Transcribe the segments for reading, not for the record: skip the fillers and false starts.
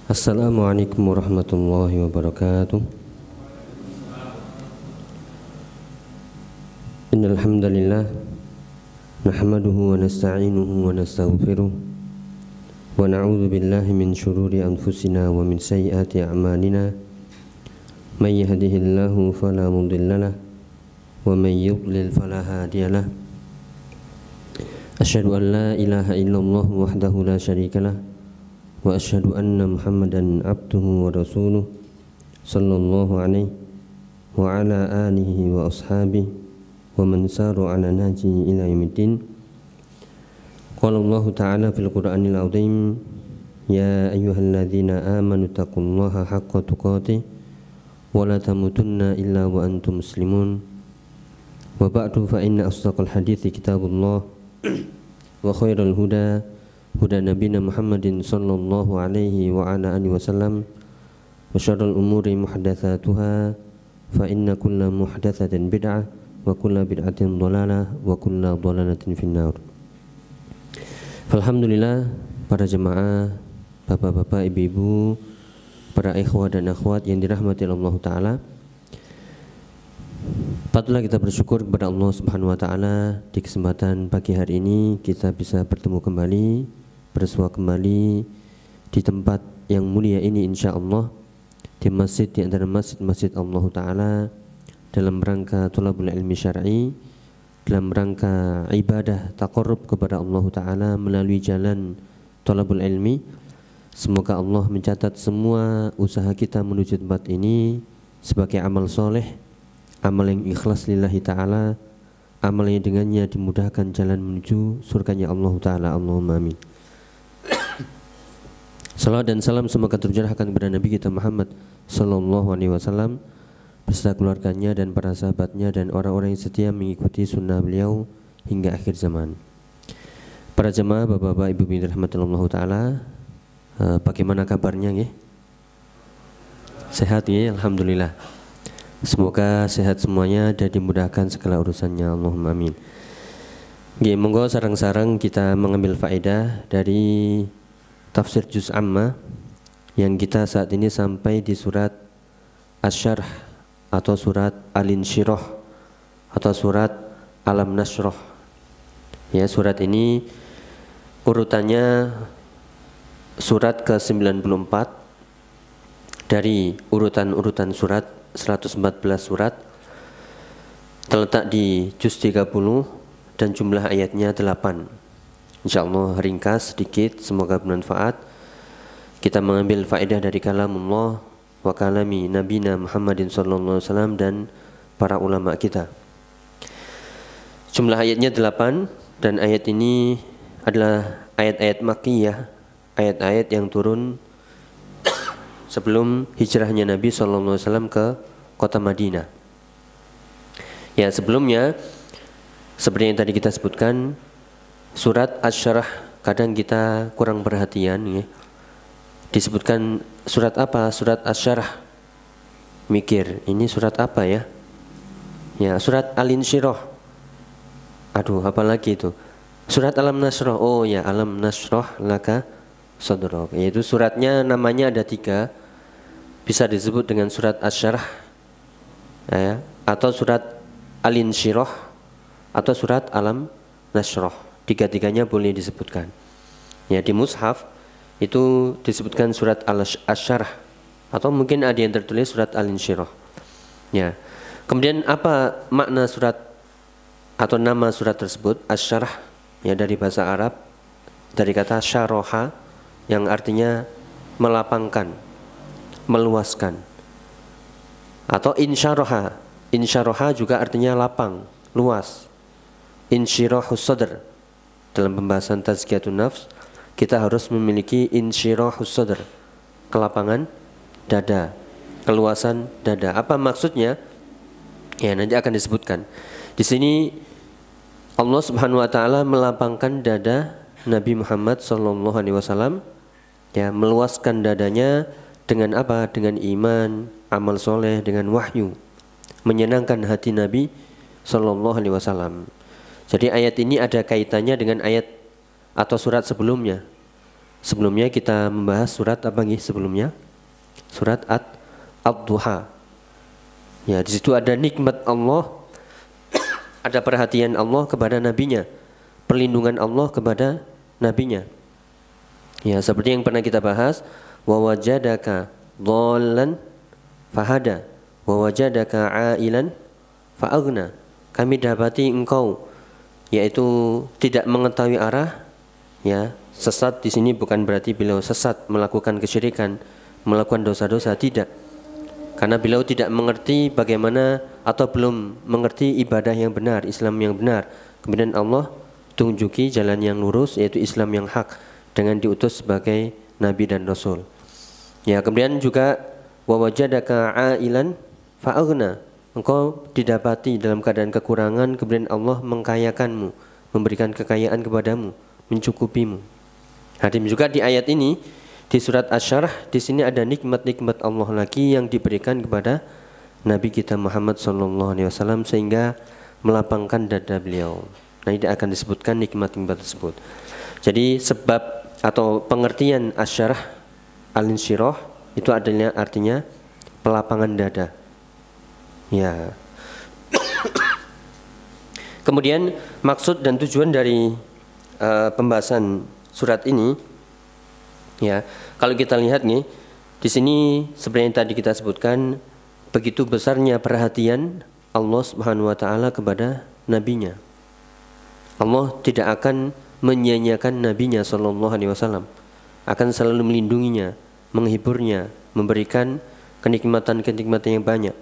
Assalamualaikum warahmatullahi wabarakatuh. Innal hamdalillah nahmaduhu wa nasta'inuhu wa nastaghfiruh wa na'udzu billahi min shururi anfusina wa min sayyiati a'malina. May yahdihillahu fala mudhillalah wa may yudlil fala hadiyalah. Asyhadu an la ilaha illallah wahdahu la syarikalah wa asyhadu anna Muhammadan abduhu wa rasuluh sallallahu alaihi wa ala alihi wa ashabihi wa man saru ala nahjihi ila yaumiddin. Qala Allah ta'ala fil Qur'anil azim, ya ayyuhalladzina amanu taqullaha haqqa tuqatih wa la tamutunna illa wa antum muslimun. Wa ba'du, fa inna asdaqal hadithi kitabullah wa khairal huda huda nabiyina Muhammadin sallallahu alaihi wa ala alihi wasallam wa syarrul umuri muhdatsatuha fa inna kulla muhdatsatin bid'ah wa kulla bid'atin dhalalah wa kulla dhalalatin finnar. Alhamdulillah, para jemaah, bapak-bapak, ibu-ibu, para ikhwah dan akhwat yang dirahmati Allah taala, patutlah kita bersyukur kepada Allah Subhanahu wa taala di kesempatan pagi hari ini kita bisa bertemu kembali, bersua kembali di tempat yang mulia ini insyaallah, di masjid di antara masjid-masjid Allah taala, dalam rangka thalabul ilmi syar'i, dalam rangka ibadah taqarrub kepada Allah taala melalui jalan thalabul ilmi. Semoga Allah mencatat semua usaha kita menuju tempat ini sebagai amal soleh, amal yang ikhlas lillahi ta'ala, amal yang dengannya dimudahkan jalan menuju surganya Allah ta'ala. Allahumma amin. Salawat dan salam semoga tercurahkan kepada Nabi kita Muhammad sallallahu alaihi wasallam beserta keluarganya dan para sahabatnya dan orang-orang yang setia mengikuti sunnah beliau hingga akhir zaman. Para jemaah, bapak-bapak, ibu-ibu yang dirahmati Allah ta'ala, bagaimana kabarnya ya? Sehat ya? Alhamdulillah. Semoga sehat semuanya dan dimudahkan segala urusannya. Allahumma amin. Nggih, monggo sareng-sareng kita mengambil faedah dari tafsir juz amma yang kita saat ini sampai di surat Asy-Syarh atau surat Al-Insyirah atau surat Alam Nashrah. Ya, surat ini urutannya surat ke-94 dari urutan-urutan surat 114 surat, terletak di juz 30 dan jumlah ayatnya 8. Insyaallah ringkas sedikit, semoga bermanfaat. Kita mengambil faedah dari kalamullah wa kalami nabina Muhammadin sallallahu alaihi wasallam dan para ulama kita. Jumlah ayatnya 8 dan ayat ini adalah ayat-ayat makkiyah, ayat-ayat yang turun sebelum hijrahnya Nabi sallallahu alaihi wasallam ke kota Madinah. Ya, sebelumnya seperti yang tadi kita sebutkan, surat Asy-Syarh kadang kita kurang perhatian ya. Disebutkan surat apa? Surat Asy-Syarh. Mikir, ini surat apa ya? Ya, surat Al-Insyirah. Aduh, apa lagi itu? Surat Alam Nashrah. Oh ya, Alam Nashrah laka sadrak. Yaitu suratnya namanya ada 3. Bisa disebut dengan surat Asy-Syarh ya, atau surat Al-Insyirah atau surat Alam Nashrah. Tiga-tiganya boleh disebutkan. Ya, di mushaf itu disebutkan surat Asy-Syarh atau mungkin ada yang tertulis surat Al-Insyirah. Ya. Kemudian apa makna surat atau nama surat tersebut? Asy-Syarh ya, dari bahasa Arab, dari kata syaraha yang artinya melapangkan, meluaskan. Atau insyaraha. Insyaraha juga artinya lapang, luas. Insyirahus sadr. Dalam pembahasan tazkiyatun nafs, kita harus memiliki insyirahus sadr, kelapangan dada, keluasan dada. Apa maksudnya? Ya, nanti akan disebutkan. Di sini Allah Subhanahu wa taala melapangkan dada Nabi Muhammad sallallahu alaihi wasallam, ya, meluaskan dadanya dengan apa? Dengan iman, amal soleh, dengan wahyu, menyenangkan hati Nabi sallallahu alaihi wasallam. Jadi ayat ini ada kaitannya dengan ayat atau surat sebelumnya. Sebelumnya kita membahas surat apa nih sebelumnya? Surat Ad-Duha. Ya, di situ ada nikmat Allah, ada perhatian Allah kepada nabinya, perlindungan Allah kepada nabinya. Ya, seperti yang pernah kita bahas, wa wajadaka dhallan fahada wa wajadaka ailan fa'aghna. Kami dapati engkau yaitu tidak mengetahui arah, ya. Sesat di sini bukan berarti beliau sesat melakukan kesyirikan, melakukan dosa-dosa, tidak. Karena beliau tidak mengerti bagaimana atau belum mengerti ibadah yang benar, Islam yang benar. Kemudian Allah tunjuki jalan yang lurus, yaitu Islam yang hak, dengan diutus sebagai nabi dan rasul. Ya, kemudian juga wa wajadaka ailan fa'aghna. Engkau didapati dalam keadaan kekurangan, kemudian Allah mengkayakanmu, memberikan kekayaan kepadamu, mencukupimu. Hadim juga di ayat ini, di surat Asy-Syarh, di sini ada nikmat-nikmat Allah lagi yang diberikan kepada Nabi kita Muhammad SAW sehingga melapangkan dada beliau. Nah, ini akan disebutkan nikmat-nikmat tersebut. Jadi sebab atau pengertian Asy-Syarh Al-Insyirah itu adalah artinya pelapangan dada. Ya. Kemudian maksud dan tujuan dari pembahasan surat ini, ya, kalau kita lihat nih, di sini seperti yang tadi kita sebutkan, begitu besarnya perhatian Allah Subhanahu wa taala kepada nabinya. Allah tidak akan menyia-nyiakan nabinya sallallahu alaihi wasallam, akan selalu melindunginya, menghiburnya, memberikan kenikmatan-kenikmatan yang banyak.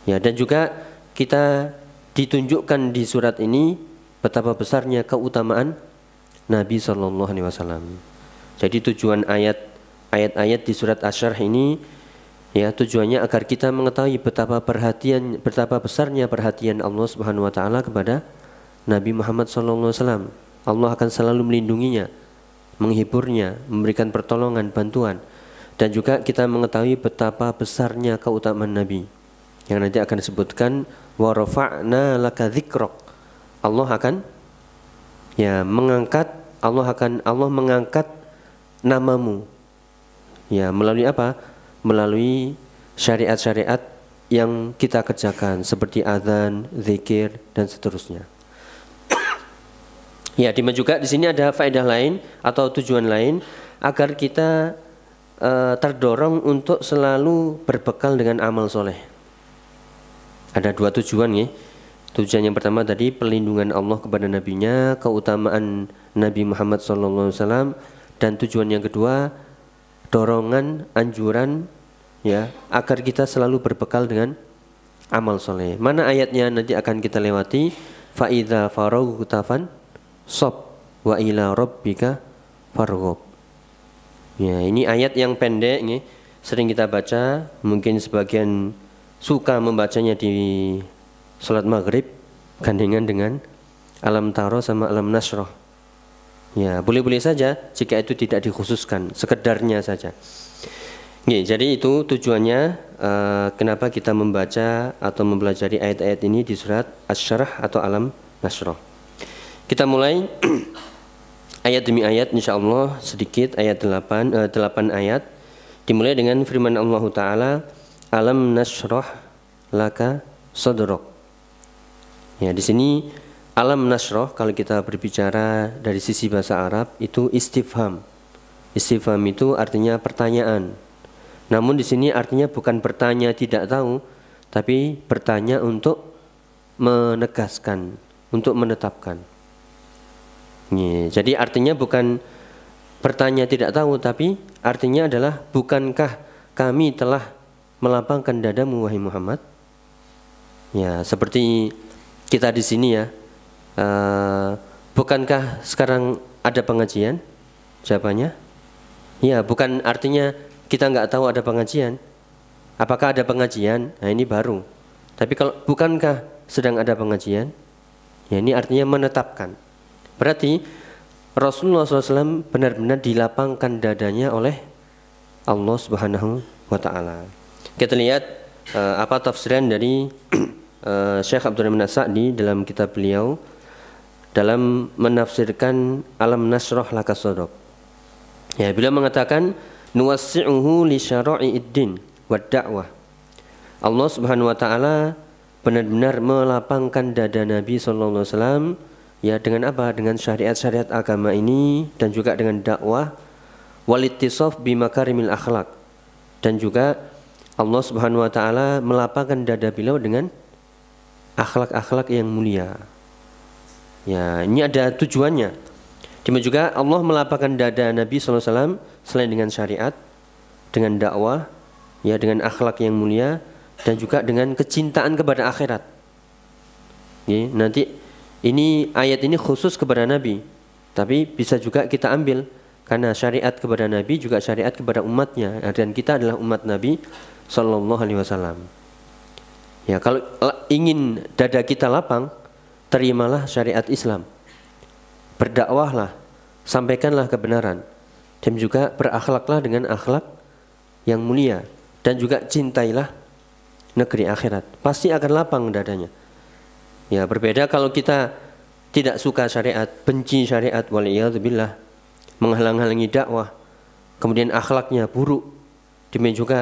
Ya, dan juga kita ditunjukkan di surat ini betapa besarnya keutamaan Nabi sallallahu alaihi wasallam. Jadi tujuan ayat-ayat di surat Asy-Syarh ini, ya, tujuannya agar kita mengetahui betapa besarnya perhatian Allah Subhanahu wa taala kepada Nabi Muhammad sallallahu alaihi wasallam. Allah akan selalu melindunginya, menghiburnya, memberikan pertolongan, bantuan. Dan juga kita mengetahui betapa besarnya keutamaan Nabi, yang nanti akan disebutkan wa rafa'na laka dzikrak. Allah akan, ya, Allah mengangkat namamu. Ya, melalui apa? Melalui syariat-syariat yang kita kerjakan seperti azan, zikir, dan seterusnya. Ya, juga di sini ada faedah lain atau tujuan lain agar kita terdorong untuk selalu berbekal dengan amal soleh. Ada dua tujuan, ya. Tujuan yang pertama tadi perlindungan Allah kepada nabinya, keutamaan Nabi Muhammad SAW, dan tujuan yang kedua dorongan, anjuran, ya, agar kita selalu berbekal dengan amal soleh. Mana ayatnya nanti akan kita lewati. Fa idza faraghta fansab wa ila rabbika farghab. Ya, ini ayat yang pendek, nih, sering kita baca, mungkin sebagian suka membacanya di salat maghrib gandengan dengan alam taro sama alam nasroh. Ya, boleh-boleh saja jika itu tidak dikhususkan, sekedarnya saja. Nih, jadi itu tujuannya kenapa kita membaca atau mempelajari ayat-ayat ini di surat Asy-Syarh atau alam nasroh. Kita mulai ayat demi ayat, insyaallah sedikit. Ayat 8 ayat dimulai dengan firman Allah Ta'ala, alam nasroh laka sadrak. Ya, di sini alam nasroh kalau kita berbicara dari sisi bahasa Arab itu istifham. Istifham itu artinya pertanyaan. Namun di sini artinya bukan bertanya tidak tahu, tapi bertanya untuk menegaskan, untuk menetapkan. Ya, jadi artinya bukan bertanya tidak tahu, tapi artinya adalah bukankah kami telah melapangkan dadamu wahai Muhammad? Ya, seperti kita di sini, ya. Bukankah sekarang ada pengajian? Jawabannya, ya, bukan artinya kita nggak tahu ada pengajian. Apakah ada pengajian? Nah, ini baru. Tapi kalau bukankah sedang ada pengajian? Ya, ini artinya menetapkan. Berarti Rasulullah SAW benar-benar dilapangkan dadanya oleh Allah Subhanahu wa Ta'ala. Kita lihat apa tafsiran dari Syekh Abdurrahman As-Sa'di dalam kitab beliau dalam menafsirkan alam nasroh laka sadrak. Ya, beliau mengatakan nuwassi'uhu li syara'i'id din wad da'wah. Allah Subhanahu wa taala benar-benar melapangkan dada Nabi sallallahu alaihi wasallam ya dengan apa? Dengan syariat-syariat agama ini dan juga dengan dakwah walittisaf bi makarimil akhlak. Dan juga Allah Subhanahu wa taala melapangkan dada beliau dengan akhlak-akhlak yang mulia. Ya, ini ada tujuannya. Demikian juga Allah melapangkan dada Nabi sallallahu alaihi wasallam selain dengan syariat, dengan dakwah, ya dengan akhlak yang mulia dan juga dengan kecintaan kepada akhirat. Ya, nanti ini ayat ini khusus kepada Nabi, tapi bisa juga kita ambil karena syariat kepada Nabi juga syariat kepada umatnya dan kita adalah umat Nabi sallallahu alaihi wasallam. Ya, kalau ingin dada kita lapang, terimalah syariat Islam. Berdakwahlah, sampaikanlah kebenaran. Dan juga berakhlaklah dengan akhlak yang mulia dan juga cintailah negeri akhirat. Pasti akan lapang dadanya. Ya, berbeda kalau kita tidak suka syariat, benci syariat, waliyadzubillah, menghalang-halangi dakwah, kemudian akhlaknya buruk, demikian juga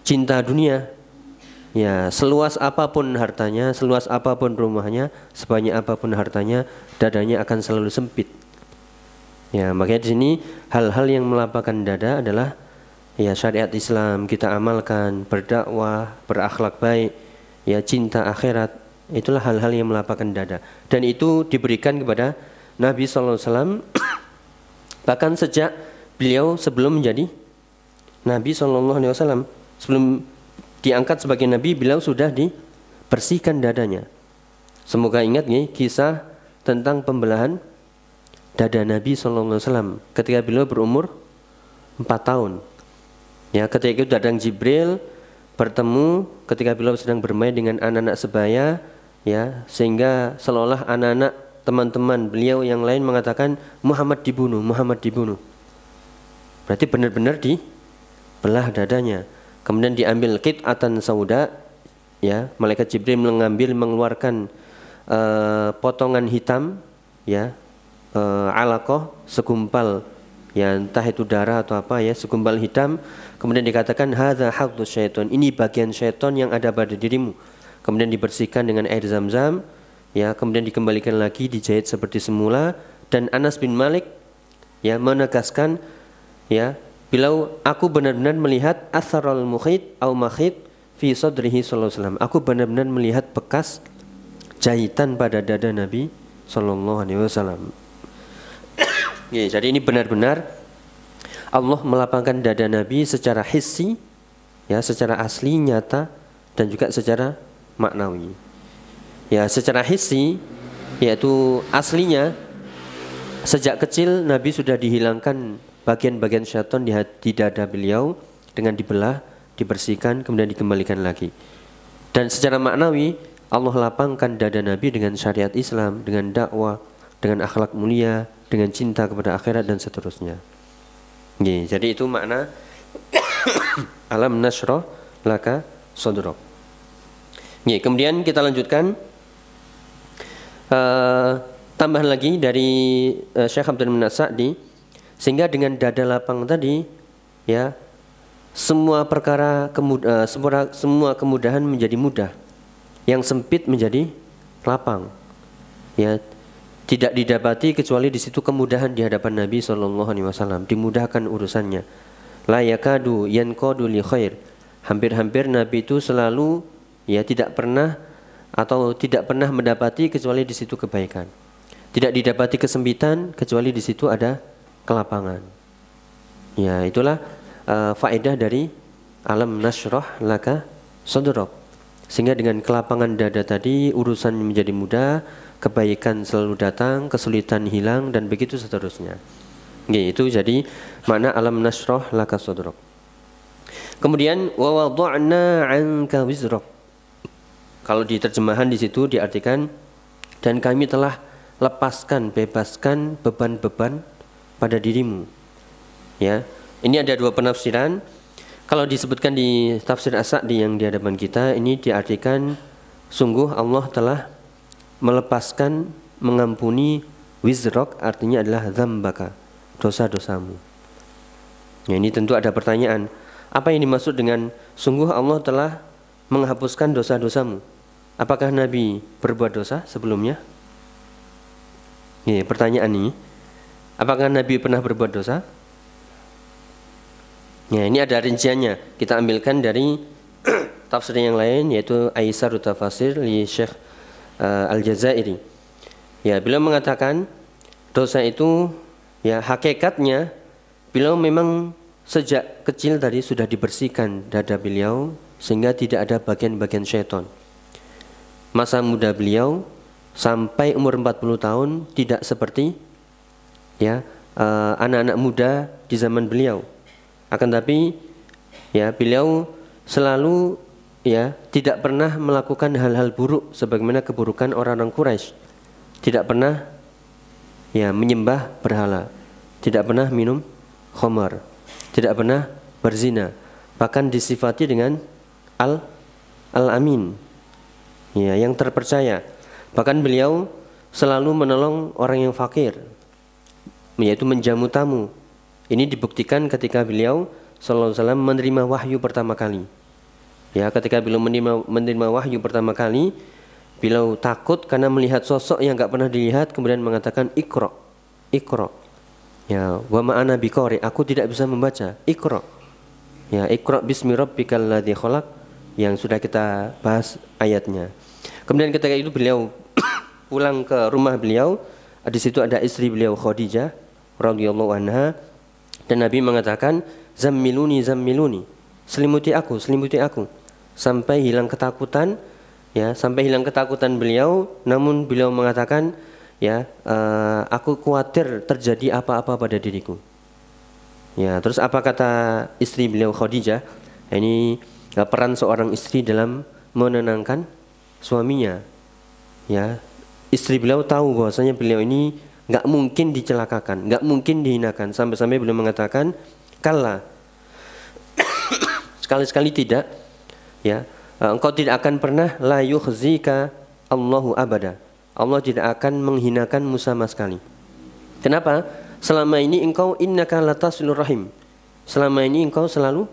cinta dunia. Ya, seluas apapun hartanya, seluas apapun rumahnya, sebanyak apapun hartanya, dadanya akan selalu sempit. Ya, makanya di sini hal-hal yang melapangkan dada adalah ya syariat Islam kita amalkan, berdakwah, berakhlak baik, ya cinta akhirat. Itulah hal-hal yang melapangkan dada. Dan itu diberikan kepada Nabi sallallahu alaihi wasallam bahkan sejak beliau sebelum menjadi Nabi sallallahu alaihi wasallam, sebelum diangkat sebagai Nabi, beliau sudah dibersihkan dadanya. Semoga ingat nih kisah tentang pembelahan dada Nabi sallallahu alaihi wasallam ketika beliau berumur 4 tahun. Ya, ketika itu datang Jibril bertemu ketika beliau sedang bermain dengan anak-anak sebaya, ya, sehingga seolah anak-anak teman-teman beliau yang lain mengatakan Muhammad dibunuh, Muhammad dibunuh. Berarti benar-benar dibelah dadanya. Kemudian diambil qit'atan sauda, ya, malaikat Jibril mengeluarkan potongan hitam, ya, alaqah, segumpal, ya entah itu darah atau apa, ya, segumpal hitam. Kemudian dikatakan hadza hadzus syaiton, ini bagian syaiton yang ada pada dirimu. Kemudian dibersihkan dengan air zam-zam, ya, kemudian dikembalikan lagi, dijahit seperti semula. Dan Anas bin Malik, ya, menegaskan, ya, bilau aku benar-benar melihat atharul mukhit au makhit fi sadrihi sallallahu alaihi wasallam. Aku benar-benar melihat bekas jahitan pada dada Nabi sallallahu alaihi wasallam. Ya, jadi ini benar-benar Allah melapangkan dada Nabi secara hissi, ya, secara asli, nyata, dan juga secara maknawi. Ya, secara hissi yaitu aslinya sejak kecil Nabi sudah dihilangkan bagian-bagian syaitan di dada beliau dengan dibelah, dibersihkan, kemudian dikembalikan lagi. Dan secara maknawi Allah lapangkan dada Nabi dengan syariat Islam, dengan dakwah, dengan akhlak mulia, dengan cinta kepada akhirat dan seterusnya. Jadi itu makna alam nashrah laka sadrak. Kemudian kita lanjutkan tambahan lagi dari Syekh Abdul Mu'min As-Sa'di. Sehingga dengan dada lapang tadi, ya, semua perkara semua kemudahan menjadi mudah, yang sempit menjadi lapang. Ya, tidak didapati kecuali di situ kemudahan di hadapan Nabi sallallahu alaihi wasallam, dimudahkan urusannya. La yakadu yanqadu li khair. Hampir-hampir Nabi itu selalu, ya, tidak pernah mendapati kecuali di situ kebaikan. Tidak didapati kesempitan kecuali di situ ada kelapangan. Ya, itulah faedah dari alam nashrah laka sadrak. Sehingga dengan kelapangan dada tadi urusan menjadi mudah, kebaikan selalu datang, kesulitan hilang, dan begitu seterusnya. Itu jadi makna alam nashrah laka sadrak. Kemudian wa wada'na 'anka wizrak. Kalau di terjemahan di situ diartikan dan kami telah bebaskan beban-beban pada dirimu. Ya, ini ada dua penafsiran. Kalau disebutkan di tafsir As-Sa'di yang di hadapan kita, ini diartikan sungguh Allah telah melepaskan, mengampuni wizrak, artinya adalah dzambaka, dosa-dosamu. Ya, ini tentu ada pertanyaan. Apa yang dimaksud dengan sungguh Allah telah menghapuskan dosa-dosamu? Apakah Nabi berbuat dosa sebelumnya? Ya, pertanyaan ini. Apakah Nabi pernah berbuat dosa? Ya, ini ada rinciannya. Kita ambilkan dari tafsir yang lain, yaitu Aisarut Tafasir li Syekh Al-Jazairi. Ya, beliau mengatakan dosa itu ya hakikatnya beliau memang sejak kecil tadi sudah dibersihkan dada beliau sehingga tidak ada bagian-bagian syaitan. Masa muda beliau sampai umur 40 tahun tidak seperti ya anak-anak muda di zaman beliau. Akan tapi ya beliau selalu ya tidak pernah melakukan hal-hal buruk sebagaimana keburukan orang-orang Quraisy. Tidak pernah ya menyembah berhala, tidak pernah minum khamar, tidak pernah berzina, bahkan disifati dengan al-amin, ya, yang terpercaya. Bahkan beliau selalu menolong orang yang fakir, yaitu menjamu tamu. Ini dibuktikan ketika beliau sallallahu alaihi wasallam menerima wahyu pertama kali. Ya, ketika beliau menerima wahyu pertama kali, beliau takut karena melihat sosok yang enggak pernah dilihat, kemudian mengatakan Iqra. Ya, wa ma ana biqari, aku tidak bisa membaca. Iqra. Ya, Iqra bismi rabbikal ladzi khalaq, yang sudah kita bahas ayatnya. Kemudian ketika itu beliau pulang ke rumah beliau, di situ ada istri beliau Khadijah radhiyallahu anha, dan Nabi mengatakan zammiluni, selimuti aku, sampai hilang ketakutan, ya, sampai hilang ketakutan beliau. Namun beliau mengatakan, ya, aku khawatir terjadi apa-apa pada diriku. Ya, terus apa kata istri beliau Khadijah? Ini peran seorang istri dalam menenangkan suaminya. Ya, istri beliau tahu bahwasanya beliau ini nggak mungkin dicelakakan, nggak mungkin dihinakan, sampai-sampai beliau mengatakan, kalla, sekali-sekali tidak, ya, engkau tidak akan pernah la yukhzika Allahu abada. Allah tidak akan menghinakanmu sama sekali. Kenapa? Selama ini engkau innaka latasilur rahim. Selama ini engkau selalu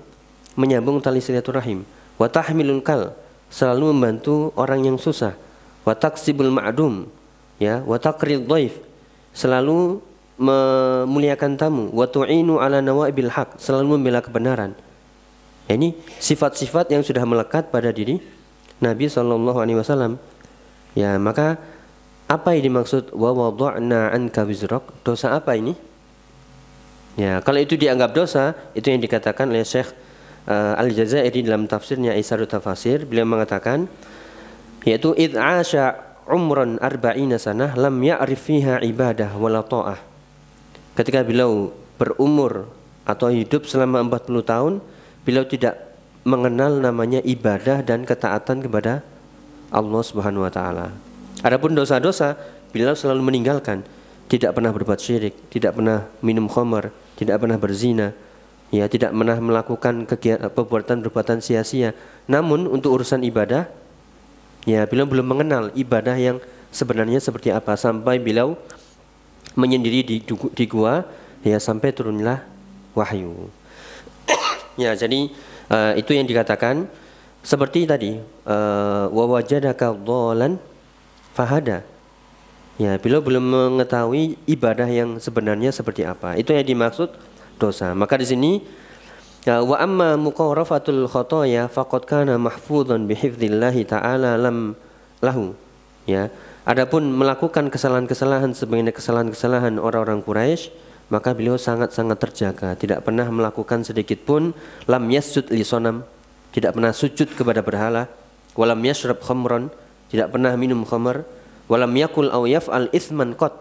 menyambung tali silaturahim. Wa tahmilul kal, selalu membantu orang yang susah. Wa taksibul ma'dum, ya, wa taqrid dhaif, selalu memuliakan tamu. Wa tu'inu ala nawaibil haq, selalu membela kebenaran. Ini sifat-sifat yang sudah melekat pada diri Nabi SAW. Ya, maka apa yang dimaksud wa wada'na anka wizrak? Dosa apa ini? Ya, kalau itu dianggap dosa, itu yang dikatakan oleh Syekh Al-Jazairi dalam tafsirnya Aisarut Tafasir. Beliau mengatakan, yaitu id 'asha umran arba'ina sanah lam ya'rif fiha ibadah wala ta'ah. Ketika beliau berumur atau hidup selama 40 tahun, beliau tidak mengenal namanya ibadah dan ketaatan kepada Allah Subhanahu wa taala. Adapun dosa-dosa, beliau selalu meninggalkan. Tidak pernah berbuat syirik, tidak pernah minum khamar, tidak pernah berzina, ya, tidak pernah melakukan perbuatan sia-sia. Namun untuk urusan ibadah, ya, beliau belum mengenal ibadah yang sebenarnya seperti apa, sampai beliau menyendiri di gua, ya, sampai turunlah wahyu. Ya, jadi itu yang dikatakan seperti tadi, wa wajadaka dhalan fahada. Ya, beliau belum mengetahui ibadah yang sebenarnya seperti apa. Itu yang dimaksud dosa. Maka di sini, ya, wa amma muqarafatul khotoya faqad kana mahfudhan bihifdzillahi ta'ala lam lahu. Ya, adapun melakukan kesalahan-kesalahan sebagaimana kesalahan-kesalahan orang-orang Quraisy, maka beliau sangat-sangat terjaga, tidak pernah melakukan sedikit pun lam yasjud li sonam, tidak pernah sujud kepada berhala, walam yashrab khamran, tidak pernah minum khamar, walam yakul aw yaf'al itsman qat,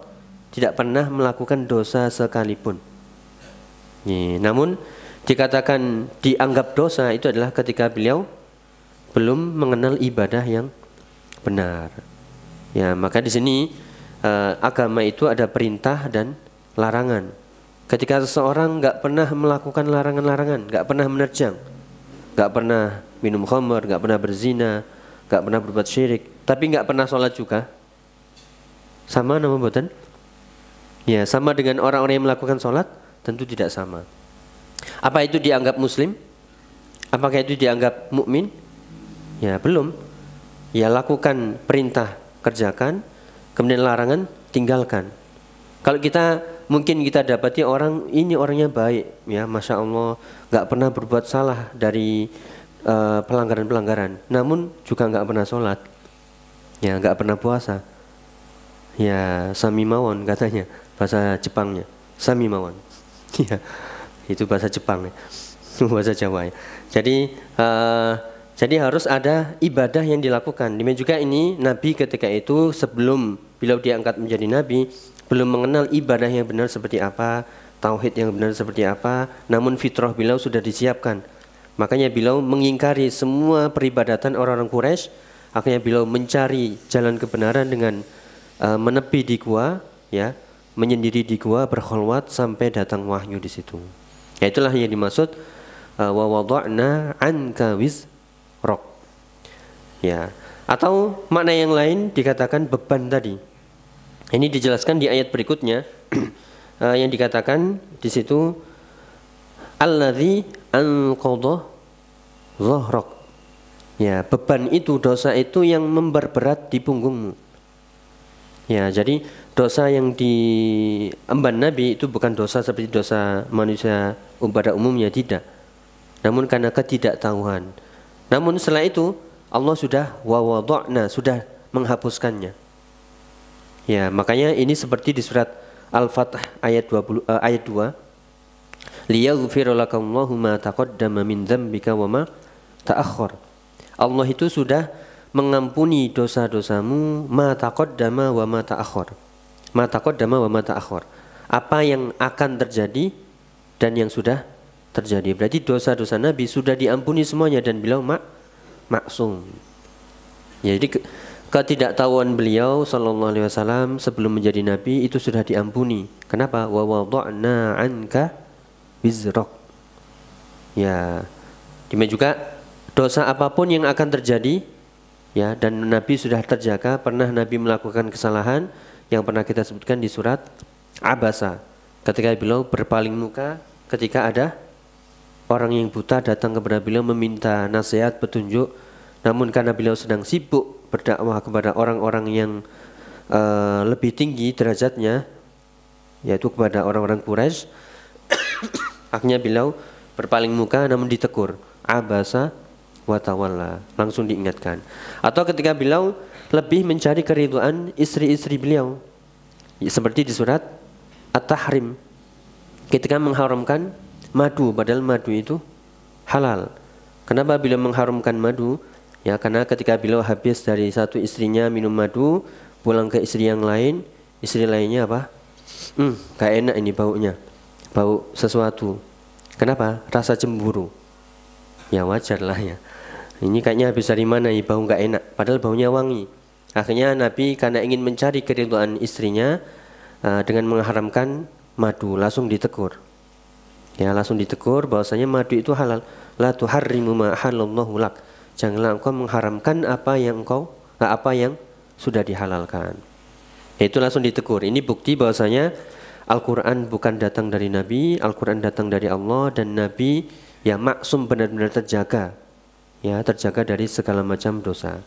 tidak pernah melakukan dosa sekalipun. Namun dikatakan dianggap dosa itu adalah ketika beliau belum mengenal ibadah yang benar. Ya, maka di sini agama itu ada perintah dan larangan. Ketika seseorang nggak pernah melakukan larangan-larangan, nggak pernah menerjang, nggak pernah minum khamar, nggak pernah berzina, nggak pernah berbuat syirik, tapi nggak pernah sholat juga, sama nama boten? Ya, sama dengan orang-orang yang melakukan sholat? Tentu tidak sama. Apa itu dianggap muslim? Apakah itu dianggap mukmin? Ya, belum. Ya, lakukan perintah, kerjakan, kemudian larangan, tinggalkan. Kalau mungkin kita dapati orang ini orangnya baik, ya, masya Allah, nggak pernah berbuat salah dari pelanggaran-pelanggaran, namun juga nggak pernah sholat, ya, nggak pernah puasa, ya, sami mawon katanya bahasa Jepangnya, sami mawon, ya, itu bahasa Jepang, ya. Bahasa Jawa, ya. Jadi harus ada ibadah yang dilakukan. Demikian juga ini Nabi ketika itu sebelum beliau diangkat menjadi Nabi belum mengenal ibadah yang benar seperti apa, tauhid yang benar seperti apa, namun fitrah beliau sudah disiapkan. Makanya beliau mengingkari semua peribadatan orang-orang Quraisy. Akhirnya beliau mencari jalan kebenaran dengan menepi di gua, ya, menyendiri di gua, berkholwat sampai datang wahyu di situ. Ya, itulah yang dimaksud wa wada'na anka wizrak. Ya, atau makna yang lain dikatakan beban tadi. Ini dijelaskan di ayat berikutnya yang dikatakan di situ alladzi anqadha dhahrak. Ya, beban itu, dosa itu yang memperberat di punggungmu. Ya, jadi dosa yang diemban Nabi itu bukan dosa seperti dosa manusia pada umumnya, tidak. Namun karena ketidaktahuan. Namun setelah itu Allah sudah wa wada'na, sudah menghapuskannya. Ya, makanya ini seperti di surat Al-Fath ayat 2 liyaghfira lakallahu ma taqaddama min dzambika wa ma ta'akhkhar. Allah itu sudah mengampuni dosa-dosamu ma taqaddama wa ma ta'akhkhar. Ma taqaddama wa ma ta'akhkhar. Apa yang akan terjadi dan yang sudah terjadi. Berarti dosa-dosa Nabi sudah diampuni semuanya dan beliau maksum. Ya, jadi ketidaktahuan beliau sallallahu alaihi wasallam sebelum menjadi nabi itu sudah diampuni. Kenapa? Wa wada'na anka wizrak. Ya, demikian juga dosa apapun yang akan terjadi, ya, dan Nabi sudah terjaga. Pernah Nabi melakukan kesalahan yang pernah kita sebutkan di surat Abasa, ketika beliau berpaling muka ketika ada orang yang buta datang kepada beliau meminta nasihat, petunjuk. Namun karena beliau sedang sibuk berdakwah kepada orang-orang yang lebih tinggi derajatnya, yaitu kepada orang-orang Quraisy, akhirnya beliau berpaling muka namun ditegur, abasa wa tawalla, langsung diingatkan. Atau ketika beliau lebih mencari keridhaan istri-istri beliau, seperti di surat At-Tahrim, ketika mengharamkan madu, padahal madu itu halal. Kenapa beliau mengharamkan madu? Ya, karena ketika beliau habis dari satu istrinya minum madu, pulang ke istri yang lain, istri lainnya apa? Gak enak ini baunya, bau sesuatu. Kenapa? Rasa cemburu. Ya wajar lah ya. Ini kayaknya habis dari mana, bau gak enak, padahal baunya wangi. Akhirnya Nabi karena ingin mencari keridhaan istrinya dengan mengharamkan madu, langsung ditegur. Ya, langsung ditegur bahwasanya madu itu halal. La tuharrimu ma halallahu lak. Janganlah engkau mengharamkan apa yang sudah dihalalkan. Itu langsung ditegur. Ini bukti bahwasanya Al-Quran bukan datang dari Nabi, Al-Quran datang dari Allah, dan Nabi ya maksum, benar-benar terjaga. Ya, terjaga dari segala macam dosa.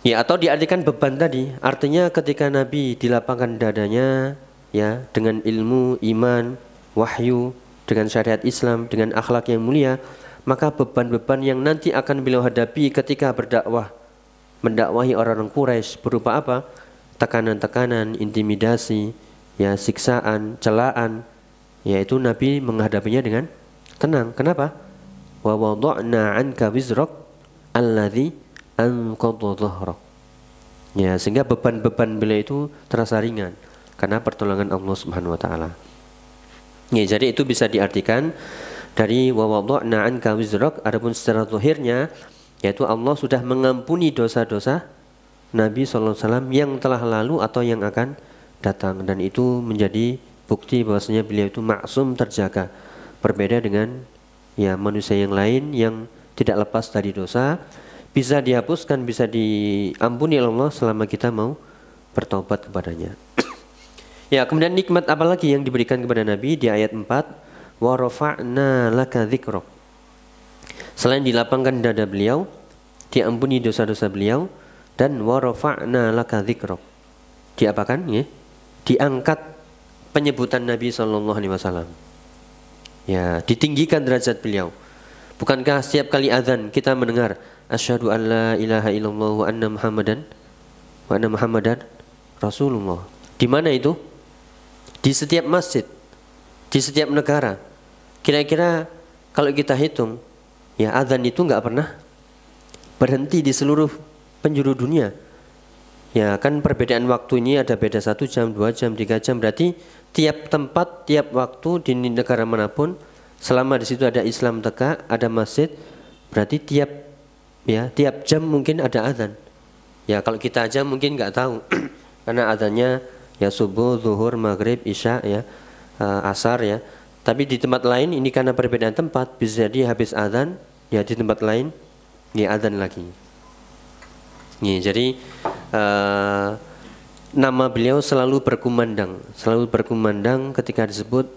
Ya, atau diartikan beban tadi, artinya ketika Nabi dilapangkan dadanya, ya, dengan ilmu, iman, wahyu, dengan syariat Islam, dengan akhlak yang mulia, maka beban-beban yang nanti akan beliau hadapi ketika mendakwahi orang-orang Quraisy berupa apa? Tekanan-tekanan, intimidasi, ya, siksaan, celaan, yaitu Nabi menghadapinya dengan tenang. Kenapa? Wa wada'na 'anka wizrak alladzi anqadha dhahrak. Ya, sehingga beban-beban beliau itu terasa ringan karena pertolongan Allah Subhanahu wa taala. Ya, jadi itu bisa diartikan dari wa wada'na 'anka wizrak. Adapun secara zahirnya yaitu Allah sudah mengampuni dosa-dosa Nabi sallallahu alaihi wasallam yang telah lalu atau yang akan datang, dan itu menjadi bukti bahwasanya beliau itu maksum, terjaga. Berbeda dengan ya manusia yang lain yang tidak lepas dari dosa, bisa dihapuskan, bisa diampuni oleh Allah selama kita mau bertobat kepadanya. Ya, kemudian nikmat apa lagi yang diberikan kepada Nabi di ayat 4? wa rafa'na laka dzikrak. Selain dilapangkan dada beliau, diampuni dosa-dosa beliau, dan wa rafa'na laka dzikrak. Diapakan ya? Diangkat penyebutan Nabi sallallahu alaihi wasallam. Ya, ditinggikan derajat beliau. Bukankah setiap kali azan kita mendengar asyhadu an la ilaha illallah wa anna Muhammadan Rasulullah. Di mana itu? Di setiap masjid, di setiap negara. Kira-kira kalau kita hitung, ya azan itu nggak pernah berhenti di seluruh penjuru dunia. Ya kan perbedaan waktu ini ada beda 1 jam, 2 jam, 3 jam. Berarti tiap tempat, tiap waktu di negara manapun, selama di situ ada Islam tegak, ada masjid, berarti tiap jam mungkin ada azan. Ya kalau kita aja mungkin nggak tahu, karena azannya ya subuh, zuhur, maghrib, isya, ya asar ya. Tapi di tempat lain ini karena perbedaan tempat, bisa jadi habis azan, ya di tempat lain ya azan lagi. Ya, jadi nama beliau selalu berkumandang ketika disebut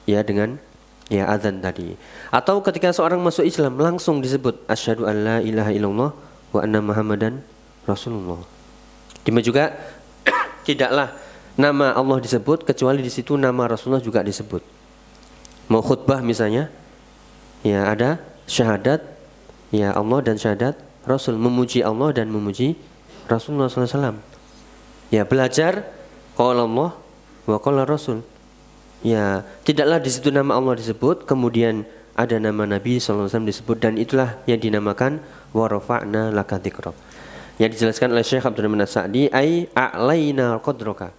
ya dengan ya azan tadi. Atau ketika seorang masuk Islam langsung disebut asyhadu an la ilaha illallah wa anna Muhammadan Rasulullah. Demikian juga tidaklah nama Allah disebut kecuali di situ nama Rasulullah juga disebut. Mau khutbah misalnya, ya ada syahadat ya Allah dan syahadat Rasul, memuji Allah dan memuji Rasulullah SAW. Ya belajar qala Allah wa qala Rasul. Ya tidaklah di situ nama Allah disebut, kemudian ada nama Nabi SAW disebut, dan itulah yang dinamakan wa rafa'na laka dzikrak. Yang dijelaskan oleh Syekh Abdurrahman As-Sa'di, ai a'laina qadraka,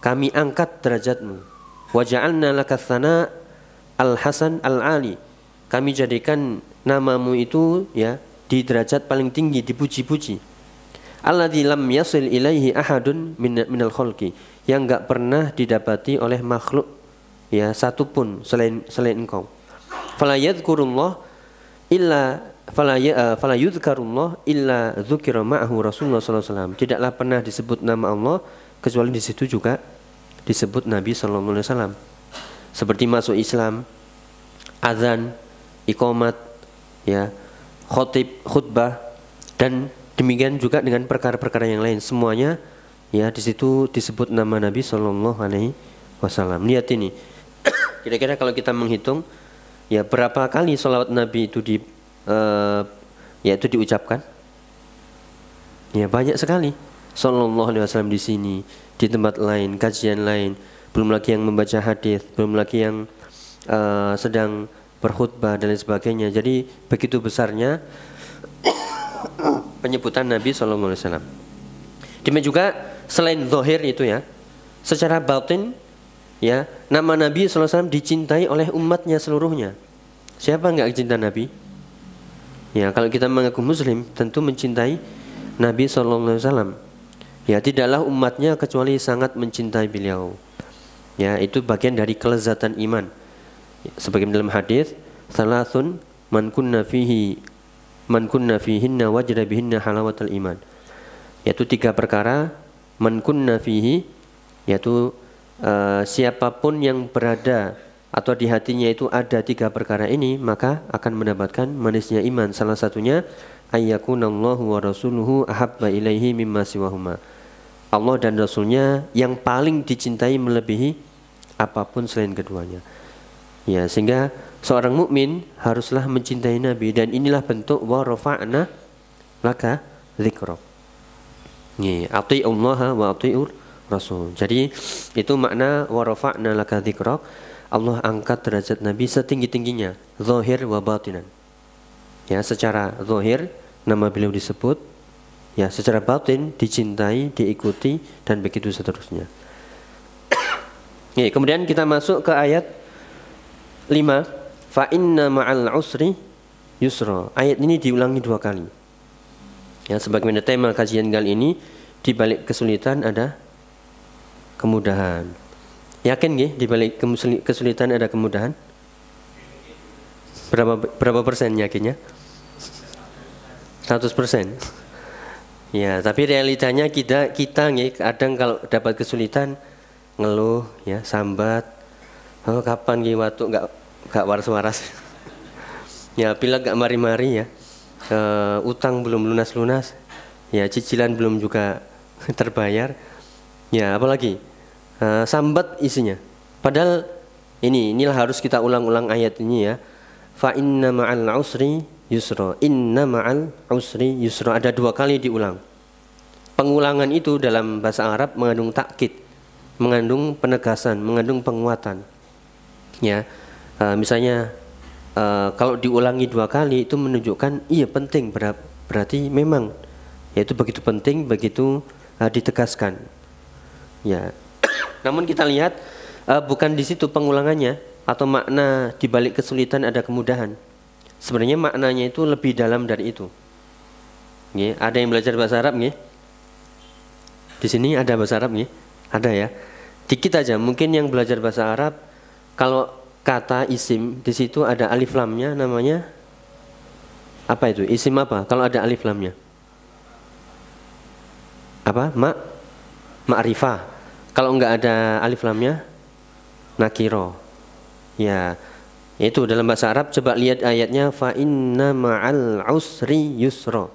kami angkat derajatmu, wa ja'alna laka tsana al-hasan al-ali, kami jadikan namamu itu ya di derajat paling tinggi, dipuji-puji. Alladzi lam yasil ilaihi ahadun minal khalqi, yang enggak pernah didapati oleh makhluk ya satupun selain engkau. Fala yadhkurullah illa fala yudhkarullah illa dzukira ma'ahu Rasulullah sallallahu alaihi wasallam. Tidaklah pernah disebut nama Allah kecuali di situ juga disebut Nabi sallallahu alaihi wasallam. Seperti masuk Islam, azan, iqamat, ya, khutbah, dan demikian juga dengan perkara-perkara yang lain, semuanya ya di situ disebut nama Nabi sallallahu alaihi wasallam. Lihat ini. Kira-kira kalau kita menghitung ya berapa kali salawat Nabi itu yaitu diucapkan? Ya banyak sekali. Sallallahu alaihi wasallam di sini, di tempat lain, kajian lain, belum lagi yang membaca hadis, belum lagi yang sedang berkhutbah dan lain sebagainya. Jadi begitu besarnya penyebutan Nabi sallallahu alaihi wasallam. Demikian juga selain zahir itu ya, secara batin ya, nama Nabi sallallahu alaihi wasallam dicintai oleh umatnya seluruhnya. Siapa enggak cinta Nabi? Ya, kalau kita mengaku muslim tentu mencintai Nabi sallallahu alaihi wasallam. Ya, tidaklah umatnya kecuali sangat mencintai beliau. Ya, itu bagian dari kelezatan iman. Sebagaimana dalam hadis, salasun man kunna fihinna wajada bihinna halawatal iman. Yaitu 3 perkara man kunna fihi, yaitu siapapun yang berada atau di hatinya itu ada 3 perkara ini, maka akan mendapatkan manisnya iman. Salah satunya ayyakunallahu wa rasuluhu ahabba ilaihi mimma siwahuma. Allah dan Rasulnya yang paling dicintai melebihi apapun selain keduanya. Ya, sehingga seorang mukmin haruslah mencintai Nabi, dan inilah bentuk wa rafa'na laka dzikrak. Ya, atiullaha wa atiur Rasul. Jadi itu makna wa rafa'na laka dzikrak. Allah angkat derajat Nabi setinggi-tingginya, zahir wa batinan. Ya, secara zahir nama beliau disebut, ya secara batin dicintai, diikuti, dan begitu seterusnya. Ya, kemudian kita masuk ke ayat 5, fa inna ma'al usri yusra. Ayat ini diulangi 2 kali. Ya, sebagaimana tema kajian kali ini, di balik kesulitan ada kemudahan. Yakin nggih di balik kesulitan ada kemudahan? Berapa persen yakinnya? 100%. Ya, tapi realitanya kita nggih kadang kalau dapat kesulitan ngeluh ya, sambat. Oh, kapan nggih waktu gak waras-waras. Ya pilek gak mari-mari ya. Utang belum lunas-lunas. Ya cicilan belum juga terbayar. Ya apalagi sambat isinya. Padahal inilah harus kita ulang-ulang ayat ini ya. Fa inna ma'al usri yusra. Inna ma'al usri yusra. Ada 2 kali diulang. Pengulangan itu dalam bahasa Arab mengandung takkid, mengandung penegasan, mengandung penguatan. Ya, misalnya kalau diulangi 2 kali itu menunjukkan iya penting, berarti memang yaitu begitu penting, begitu ditegaskan. Ya, namun kita lihat bukan di situ pengulangannya atau makna di balik kesulitan ada kemudahan. Sebenarnya maknanya itu lebih dalam dari itu. Ya, ada yang belajar bahasa Arab nggih? Di sini ada bahasa Arab nggih? Ada ya. Dikit aja, mungkin yang belajar bahasa Arab kalau kata isim di situ ada alif lamnya namanya apa itu? Isim apa? Kalau ada alif lamnya. Apa? Ma'rifah. Kalau enggak ada alif lamnya nakiro. Ya. Itu dalam bahasa Arab coba lihat ayatnya fa inna ma'al usri yusra.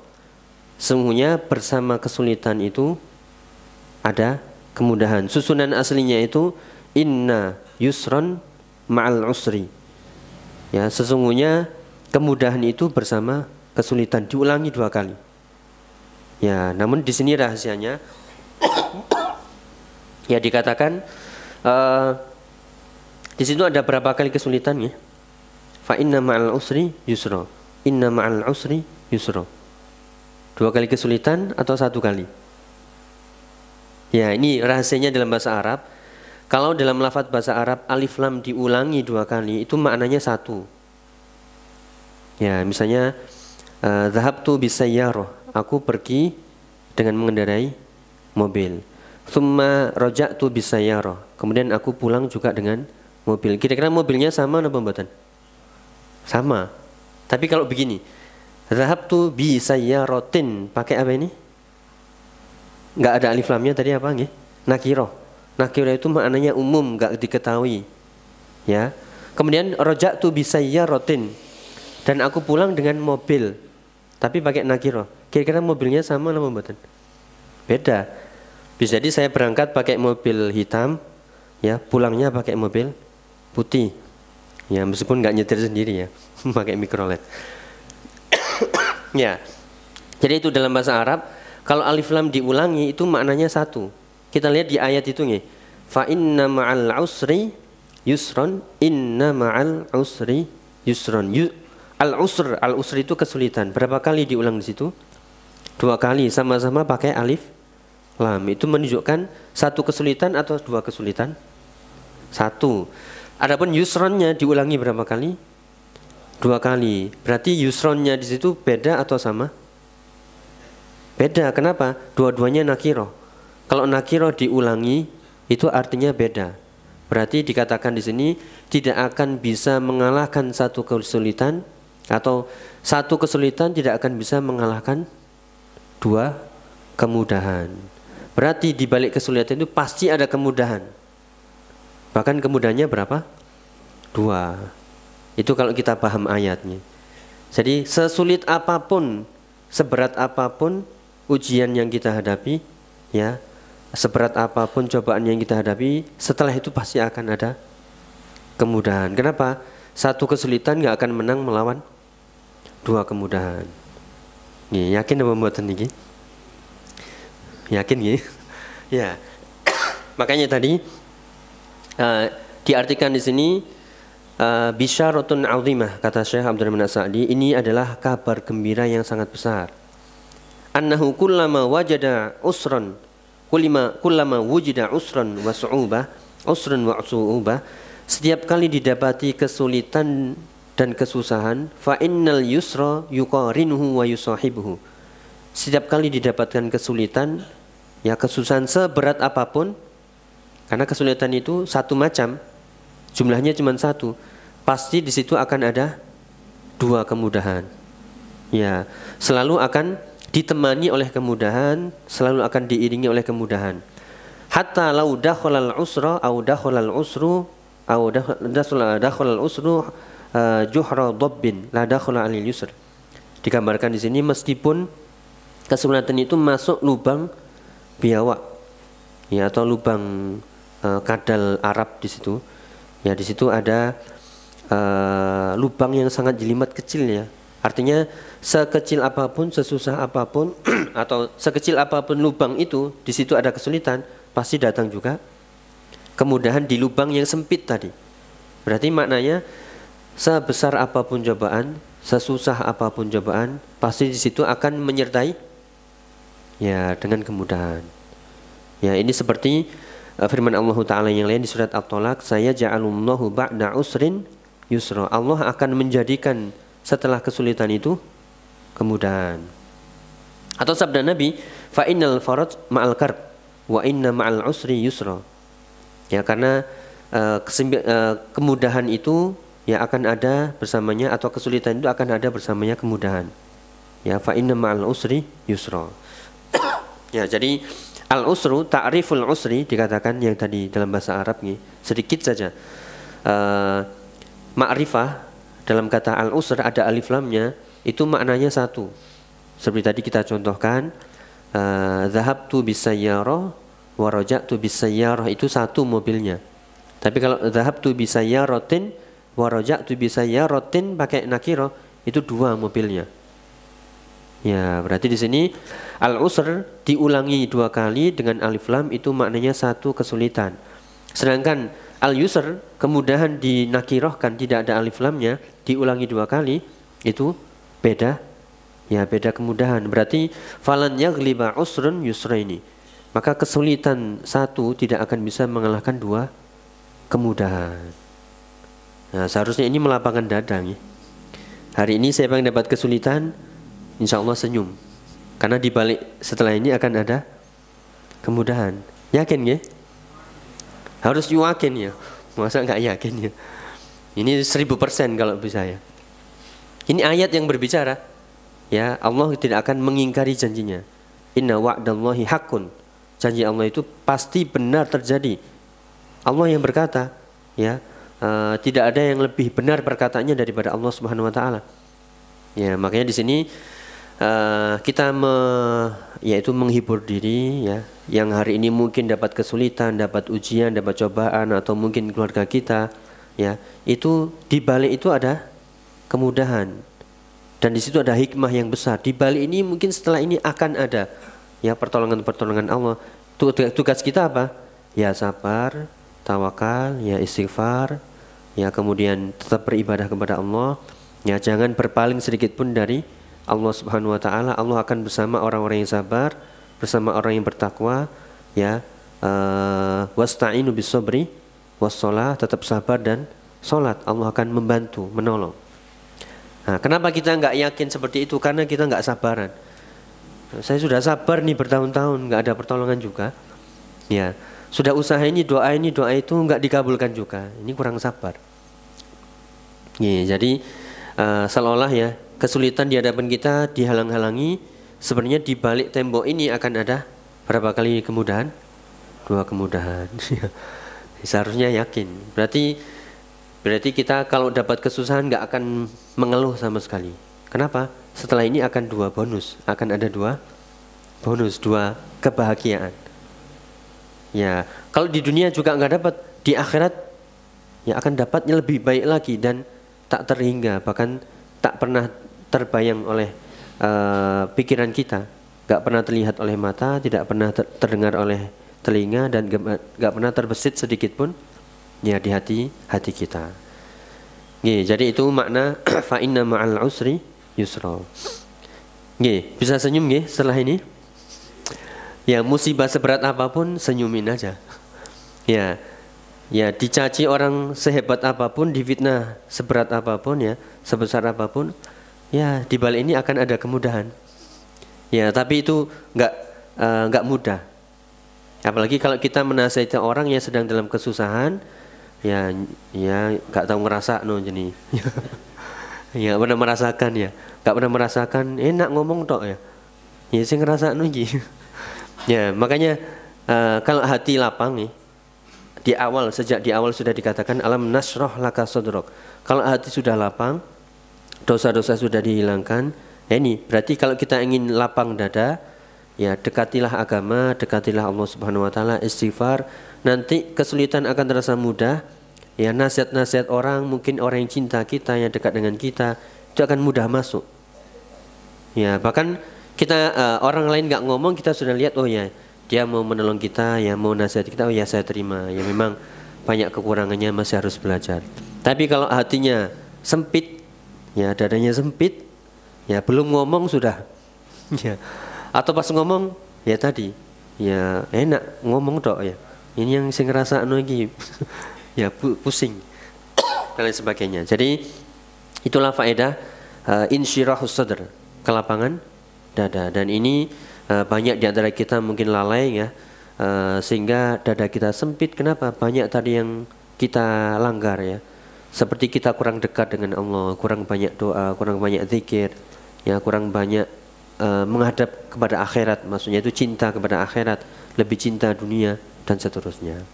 Sesungguhnya bersama kesulitan itu ada kemudahan. Susunan aslinya itu inna yusron ma'al usri. Ya, sesungguhnya kemudahan itu bersama kesulitan, diulangi 2 kali. Ya, namun di sini rahasianya ya dikatakan di situ ada berapa kali kesulitan ya? Fa inna ma'al usri yusra. Inna ma'al usri yusra. 2 kali kesulitan atau 1 kali? Ya, ini rahasianya dalam bahasa Arab. Kalau dalam lafadz bahasa Arab alif lam diulangi 2 kali itu maknanya 1. Ya, misalnya dhahabtu bisayyarah, aku pergi dengan mengendarai mobil. Tsumma raja'tu bisayyarah, kemudian aku pulang juga dengan mobil. Kira-kira mobilnya sama atau mboten? Sama. Tapi kalau begini, dhahabtu bisayyaratin, pakai apa ini? Enggak ada alif lamnya tadi apa nggih? Nakirah. Nakirah itu maknanya umum, enggak diketahui. Ya. Kemudian raja'tu bisayyaratin, dan aku pulang dengan mobil. Tapi pakai nakirah. Kira-kira mobilnya sama atau mboten? Beda. Bisa jadi saya berangkat pakai mobil hitam, ya, pulangnya pakai mobil putih. Ya, meskipun enggak nyetir sendiri ya, pakai mikrolet. Ya. Jadi itu dalam bahasa Arab. Kalau alif lam diulangi itu maknanya 1. Kita lihat di ayat itu nih. Fa inna ma'al usri yusron, inna ma'al usri yusron. Al-usri itu kesulitan. Berapa kali diulang di situ? 2 kali, sama-sama pakai alif lam. Itu menunjukkan 1 kesulitan atau 2 kesulitan? 1. Adapun yusronnya diulangi berapa kali? 2 kali. Berarti yusronnya di situ beda atau sama? Beda. Kenapa? Dua-duanya nakiro. Kalau nakiro diulangi itu artinya beda. Berarti dikatakan di sini tidak akan bisa mengalahkan 1 kesulitan, atau 1 kesulitan tidak akan bisa mengalahkan 2 kemudahan. Berarti di balik kesulitan itu pasti ada kemudahan. Bahkan kemudahannya berapa? 2. Itu kalau kita paham ayatnya. Jadi sesulit apapun, seberat apapun ujian yang kita hadapi, ya, seberat apapun cobaan yang kita hadapi, setelah itu pasti akan ada kemudahan. Kenapa? 1 kesulitan nggak akan menang melawan 2 kemudahan. Nih, yakin apa mboten niki? Yakin nggih? Ya. Makanya tadi diartikan di sini bisyaratun 'azimah, kata Syekh Abdurrahman As-Sa'di, ini adalah kabar gembira yang sangat besar. Annahu kullama wajada usran, kullama wujida usran wa su'ubah, usran wa su'ubah, setiap kali didapati kesulitan dan kesusahan, fa innal yusra yuqarinuhu wa yusahibuhu. Setiap kali didapatkan kesulitan, ya kesusahan seberat apapun, karena kesulitan itu 1 macam, jumlahnya cuma 1, pasti di situ akan ada 2 kemudahan. Ya, selalu akan ditemani oleh kemudahan, selalu akan diiringi oleh kemudahan. Hatta lau dakhalal usra au dakhalal usru au dakhala al-usru juhra dabbin la dakhala alil yusr. Digambarkan di sini meskipun kesulitan itu masuk lubang biawak, ya, atau lubang kadal Arab di situ. Ya, di situ ada lubang yang sangat jelimet kecil, ya. Artinya sekecil apapun, sesusah apapun atau sekecil apapun lubang itu, di situ ada kesulitan, pasti datang juga kemudahan di lubang yang sempit tadi. Berarti maknanya sebesar apapun cobaan, sesusah apapun cobaan, pasti di situ akan menyertai, ya, dengan kemudahan. Ya, ini seperti firman Allah Ta'ala yang lain di surat At-Tolaq, saya ja'alullahu ba'da usrin yusra. Allah akan menjadikan setelah kesulitan itu kemudahan. Atau sabda Nabi, fa innal faraj ma'al karb wa inna ma'al usri yusra. Ya, karena kemudahan itu ya akan ada bersamanya, atau kesulitan itu akan ada bersamanya kemudahan. Ya, fa inna ma'al usri yusra. Ya, jadi al-usru, ta'riful usri dikatakan yang tadi dalam bahasa Arab nih, sedikit saja. Ma'rifah dalam kata al-usr ada alif lamnya, itu maknanya satu. Seperti tadi kita contohkan, zahabtu bisayyarah wa raja'tu bisayyarah, itu satu mobilnya. Tapi kalau zahabtu bisayyaratin wa raja'tu bisayyaratin pakai nakirah, itu dua mobilnya. Ya, berarti di sini al-usr diulangi dua kali dengan alif lam, itu maknanya satu kesulitan. Sedangkan al-yusr, kemudahan dinakirahkan, tidak ada alif lamnya, diulangi dua kali, itu beda, ya, beda kemudahan. Berarti falan yaghliba usrun yusraini, maka kesulitan satu tidak akan bisa mengalahkan dua kemudahan. Nah, seharusnya ini melapangkan dada ya. Hari ini saya pengen dapat kesulitan, insya Allah senyum, karena di balik setelah ini akan ada kemudahan. Yakin ya? Harus yakin ya. Masa nggak yakin ya? Ini 1000% kalau bisa ya. Ini ayat yang berbicara, ya, Allah tidak akan mengingkari janjinya. Inna wa'dallahi haqqun. Janji Allah itu pasti benar terjadi. Allah yang berkata, ya, tidak ada yang lebih benar perkataannya daripada Allah Subhanahu wa taala. Ya, makanya di sini kita yaitu menghibur diri, ya, yang hari ini mungkin dapat kesulitan, dapat ujian, dapat cobaan, atau mungkin keluarga kita, ya, itu di balik itu ada kemudahan, dan di situ ada hikmah yang besar. Di balik ini mungkin setelah ini akan ada, ya, pertolongan Allah. Tugas kita apa? Ya, sabar, tawakal, ya, istighfar, ya, kemudian tetap beribadah kepada Allah, ya, jangan berpaling sedikit pun dari Allah Subhanahu wa taala. Allah akan bersama orang-orang yang sabar, bersama orang yang bertakwa, ya. Wasta'inu bis-sabri was-shalah, tetap sabar dan salat. Allah akan membantu, menolong. Nah, kenapa kita enggak yakin seperti itu? Karena kita enggak sabaran. Saya sudah sabar nih bertahun-tahun, enggak ada pertolongan juga. Ya, sudah usaha ini, doa itu enggak dikabulkan juga. Ini kurang sabar. Ya, jadi seolah-olah, ya, kesulitan di hadapan kita dihalang-halangi, sebenarnya di balik tembok ini akan ada berapa kali kemudahan? 2 kemudahan. Seharusnya yakin. Berarti kita kalau dapat kesusahan nggak akan mengeluh sama sekali. Kenapa? Setelah ini akan 2 bonus, akan ada 2 bonus, 2 kebahagiaan. Ya, kalau di dunia juga nggak dapat, di akhirat ya akan dapatnya lebih baik lagi dan tak terhingga, bahkan tak pernah terbayang oleh pikiran kita, gak pernah terlihat oleh mata, tidak pernah terdengar oleh telinga, dan gak pernah terbesit sedikit pun, ya, di hati kita. Jadi itu makna fa inna ma'al usri yusra. Bisa senyum setelah ini. Ya, musibah seberat apapun senyumin aja. Ya, dicaci orang sehebat apapun, difitnah seberat apapun, ya, sebesar apapun, ya, di balik ini akan ada kemudahan. Ya, tapi itu nggak mudah. Apalagi kalau kita menasihati orang yang sedang dalam kesusahan, ya nggak tahu ngerasa jadi. Ya, pernah merasakan, ya, nggak pernah merasakan, enak ngomong tok, ya. Ya, saya ngerasa Ya, makanya kalau hati lapang nih, sejak di awal sudah dikatakan alam nasroh laka sodrok. Kalau hati sudah lapang, dosa-dosa sudah dihilangkan. Ya ini berarti kalau kita ingin lapang dada, ya dekatilah agama, dekatilah Allah Subhanahu Wa Taala, istighfar. Nanti kesulitan akan terasa mudah. Ya nasihat-nasihat orang, mungkin orang yang cinta kita, yang dekat dengan kita, itu akan mudah masuk. Ya bahkan kita orang lain nggak ngomong, kita sudah lihat, oh ya dia mau menolong kita, ya mau nasihat kita, oh ya saya terima. Ya memang banyak kekurangannya, masih harus belajar. Tapi kalau hatinya sempit, ya dadanya sempit, ya belum ngomong sudah, ya atau pas ngomong, ya tadi, ya enak ngomong dok ya. Ini yang saya ngerasa lagi, ya pusing dan lain sebagainya. Jadi itulah faedah insyirahus sadr, kelapangan dada. Dan ini banyak di antara kita mungkin lalai ya, sehingga dada kita sempit. Kenapa? Banyak tadi yang kita langgar ya. Seperti kita kurang dekat dengan Allah, kurang banyak doa, kurang banyak zikir, ya kurang banyak menghadap kepada akhirat. Maksudnya itu cinta kepada akhirat, lebih cinta dunia dan seterusnya.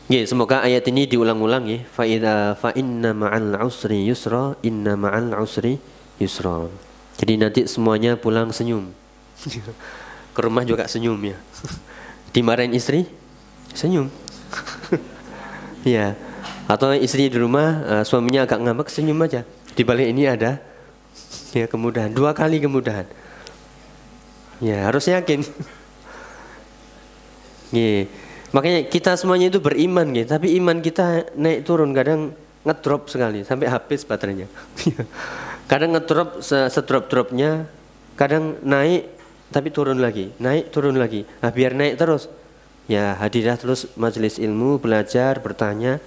Ya, semoga ayat ini diulang-ulang ya. Fa inna ma'al usri yusra, inna ma'al usri yusra. Jadi nanti semuanya pulang senyum. Ke rumah juga senyum ya. Dimarahin istri, senyum. Ya. Atau istri di rumah, suaminya agak ngambek, senyum aja. Di balik ini ada ya kemudahan, 2 kali kemudahan. Ya, harus yakin. Ya. Makanya kita semuanya itu beriman gitu, tapi iman kita naik turun, kadang ngedrop sekali sampai habis baterainya. Kadang ngedrop sedrop-dropnya, kadang naik tapi turun lagi, naik turun lagi. Nah, biar naik terus, ya hadirlah terus majelis ilmu, belajar, bertanya,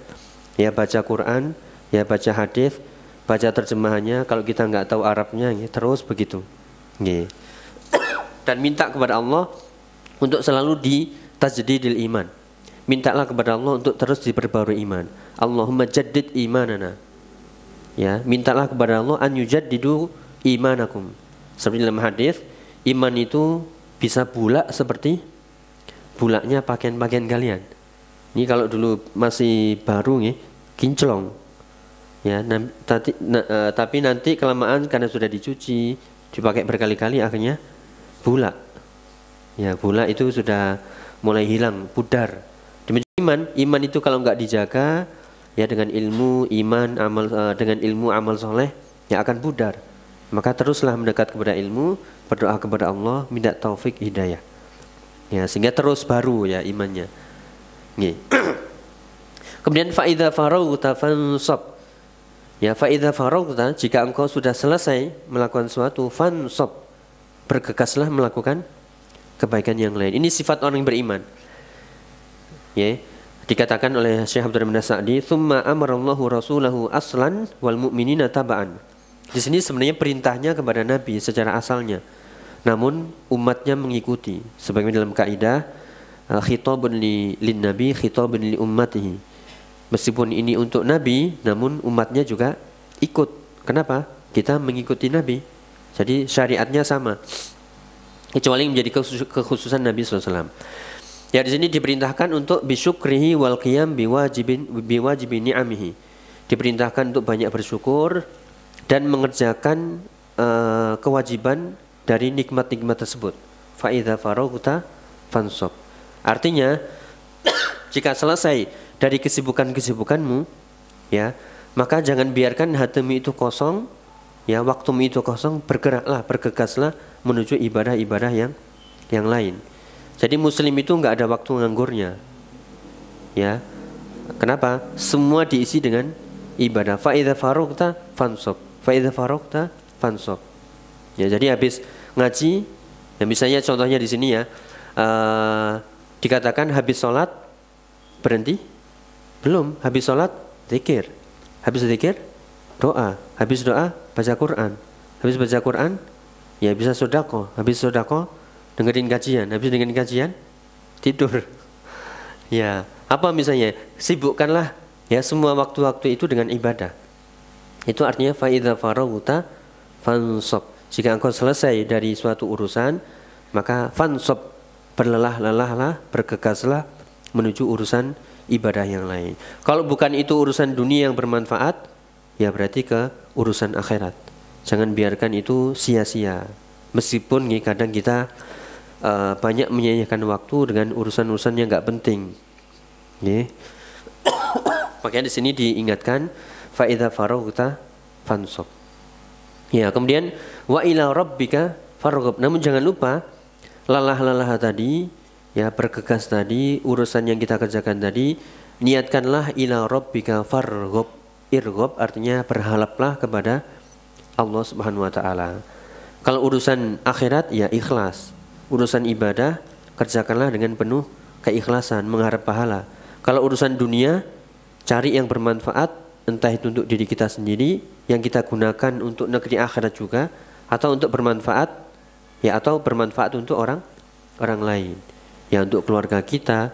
ya baca Quran, ya baca hadis, baca terjemahannya. Kalau kita nggak tahu Arabnya, ya, terus begitu. Ya. Dan minta kepada Allah untuk selalu ditajdidil iman. Mintalah kepada Allah untuk terus diperbarui iman. Allahumma jaddid imanana. Ya, mintalah kepada Allah an yujaddidu imanakum. Seperti dalam hadis, iman itu bisa bulak seperti bulaknya pakaian-pakaian kalian. Ini kalau dulu masih baru nih, kinclong. Ya, tapi nanti kelamaan karena sudah dicuci, dipakai berkali-kali akhirnya bulak. Ya, bulak itu sudah mulai hilang, pudar. Demikian iman itu kalau enggak dijaga, ya dengan ilmu iman amal dengan ilmu amal soleh, ya akan pudar. Maka teruslah mendekat kepada ilmu, berdoa kepada Allah, minta taufik hidayah. Ya, sehingga terus baru ya imannya. Nih. Kemudian faida faraghta fansab. Ya, faida faraghta, jika engkau sudah selesai melakukan suatu, fansab, bergegaslah melakukan kebaikan yang lain. Ini sifat orang yang beriman. Ya, dikatakan oleh Syekh Abdurrahman As-Sa'di, "Tsumma amarallahu rasulahu aslan wal mu'minina taba'an." Di sini sebenarnya perintahnya kepada Nabi secara asalnya. Namun umatnya mengikuti. Sebagaimana dalam kaidah khitabun lin nabi khitabun li ummatihi. Meskipun ini untuk Nabi, namun umatnya juga ikut. Kenapa? Kita mengikuti Nabi. Jadi syariatnya sama. Kecuali menjadi kekhususan Nabi SAW. Ya, di sini diperintahkan untuk bisyukrihi wal qiyam biwajibin ni'amihi. Diperintahkan untuk banyak bersyukur dan mengerjakan kewajiban dari nikmat-nikmat tersebut. Fa idza faraghta fansab. Artinya jika selesai dari kesibukan-kesibukanmu, ya, maka jangan biarkan hatimu itu kosong, ya, waktumu itu kosong, bergeraklah, bergegaslah menuju ibadah-ibadah yang lain. Jadi muslim itu enggak ada waktu nganggurnya. Ya. Kenapa? Semua diisi dengan ibadah. Fa idza faraghta fansab. Fa idza faraghta fansab. Ya, jadi habis ngaji, ya misalnya contohnya di sini ya, dikatakan habis sholat berhenti? Belum. Habis sholat zikir. Habis zikir doa. Habis doa baca Quran. Habis baca Quran ya bisa sedekah. Habis sedekah dengerin kajian. Habis dengerin kajian tidur. Ya, apa misalnya? Sibukkanlah ya semua waktu-waktu itu dengan ibadah. Itu artinya fa idza faraghta fansab. Jika engkau selesai dari suatu urusan, maka fansab, berlelah-lelahlah, bergegaslah menuju urusan ibadah yang lain. Kalau bukan itu urusan dunia yang bermanfaat, ya berarti ke urusan akhirat. Jangan biarkan itu sia-sia. Meskipun kadang kita banyak menyia-nyiakan waktu dengan urusan-urusan yang nggak penting. Makanya di sini diingatkan fa idza faraghta fansab. Ya, kemudian wa ila rabbika farghab. Namun jangan lupa lalah-lalah tadi, ya bergegas tadi, urusan yang kita kerjakan tadi, niatkanlah ila rabbika farghab. Irghab artinya berharaplah kepada Allah Subhanahu wa taala. Kalau urusan akhirat ya ikhlas. Urusan ibadah kerjakanlah dengan penuh keikhlasan, mengharap pahala. Kalau urusan dunia, cari yang bermanfaat, entah itu untuk diri kita sendiri, yang kita gunakan untuk negeri akhirat juga, atau untuk bermanfaat, ya atau bermanfaat untuk orang lain, ya untuk keluarga kita,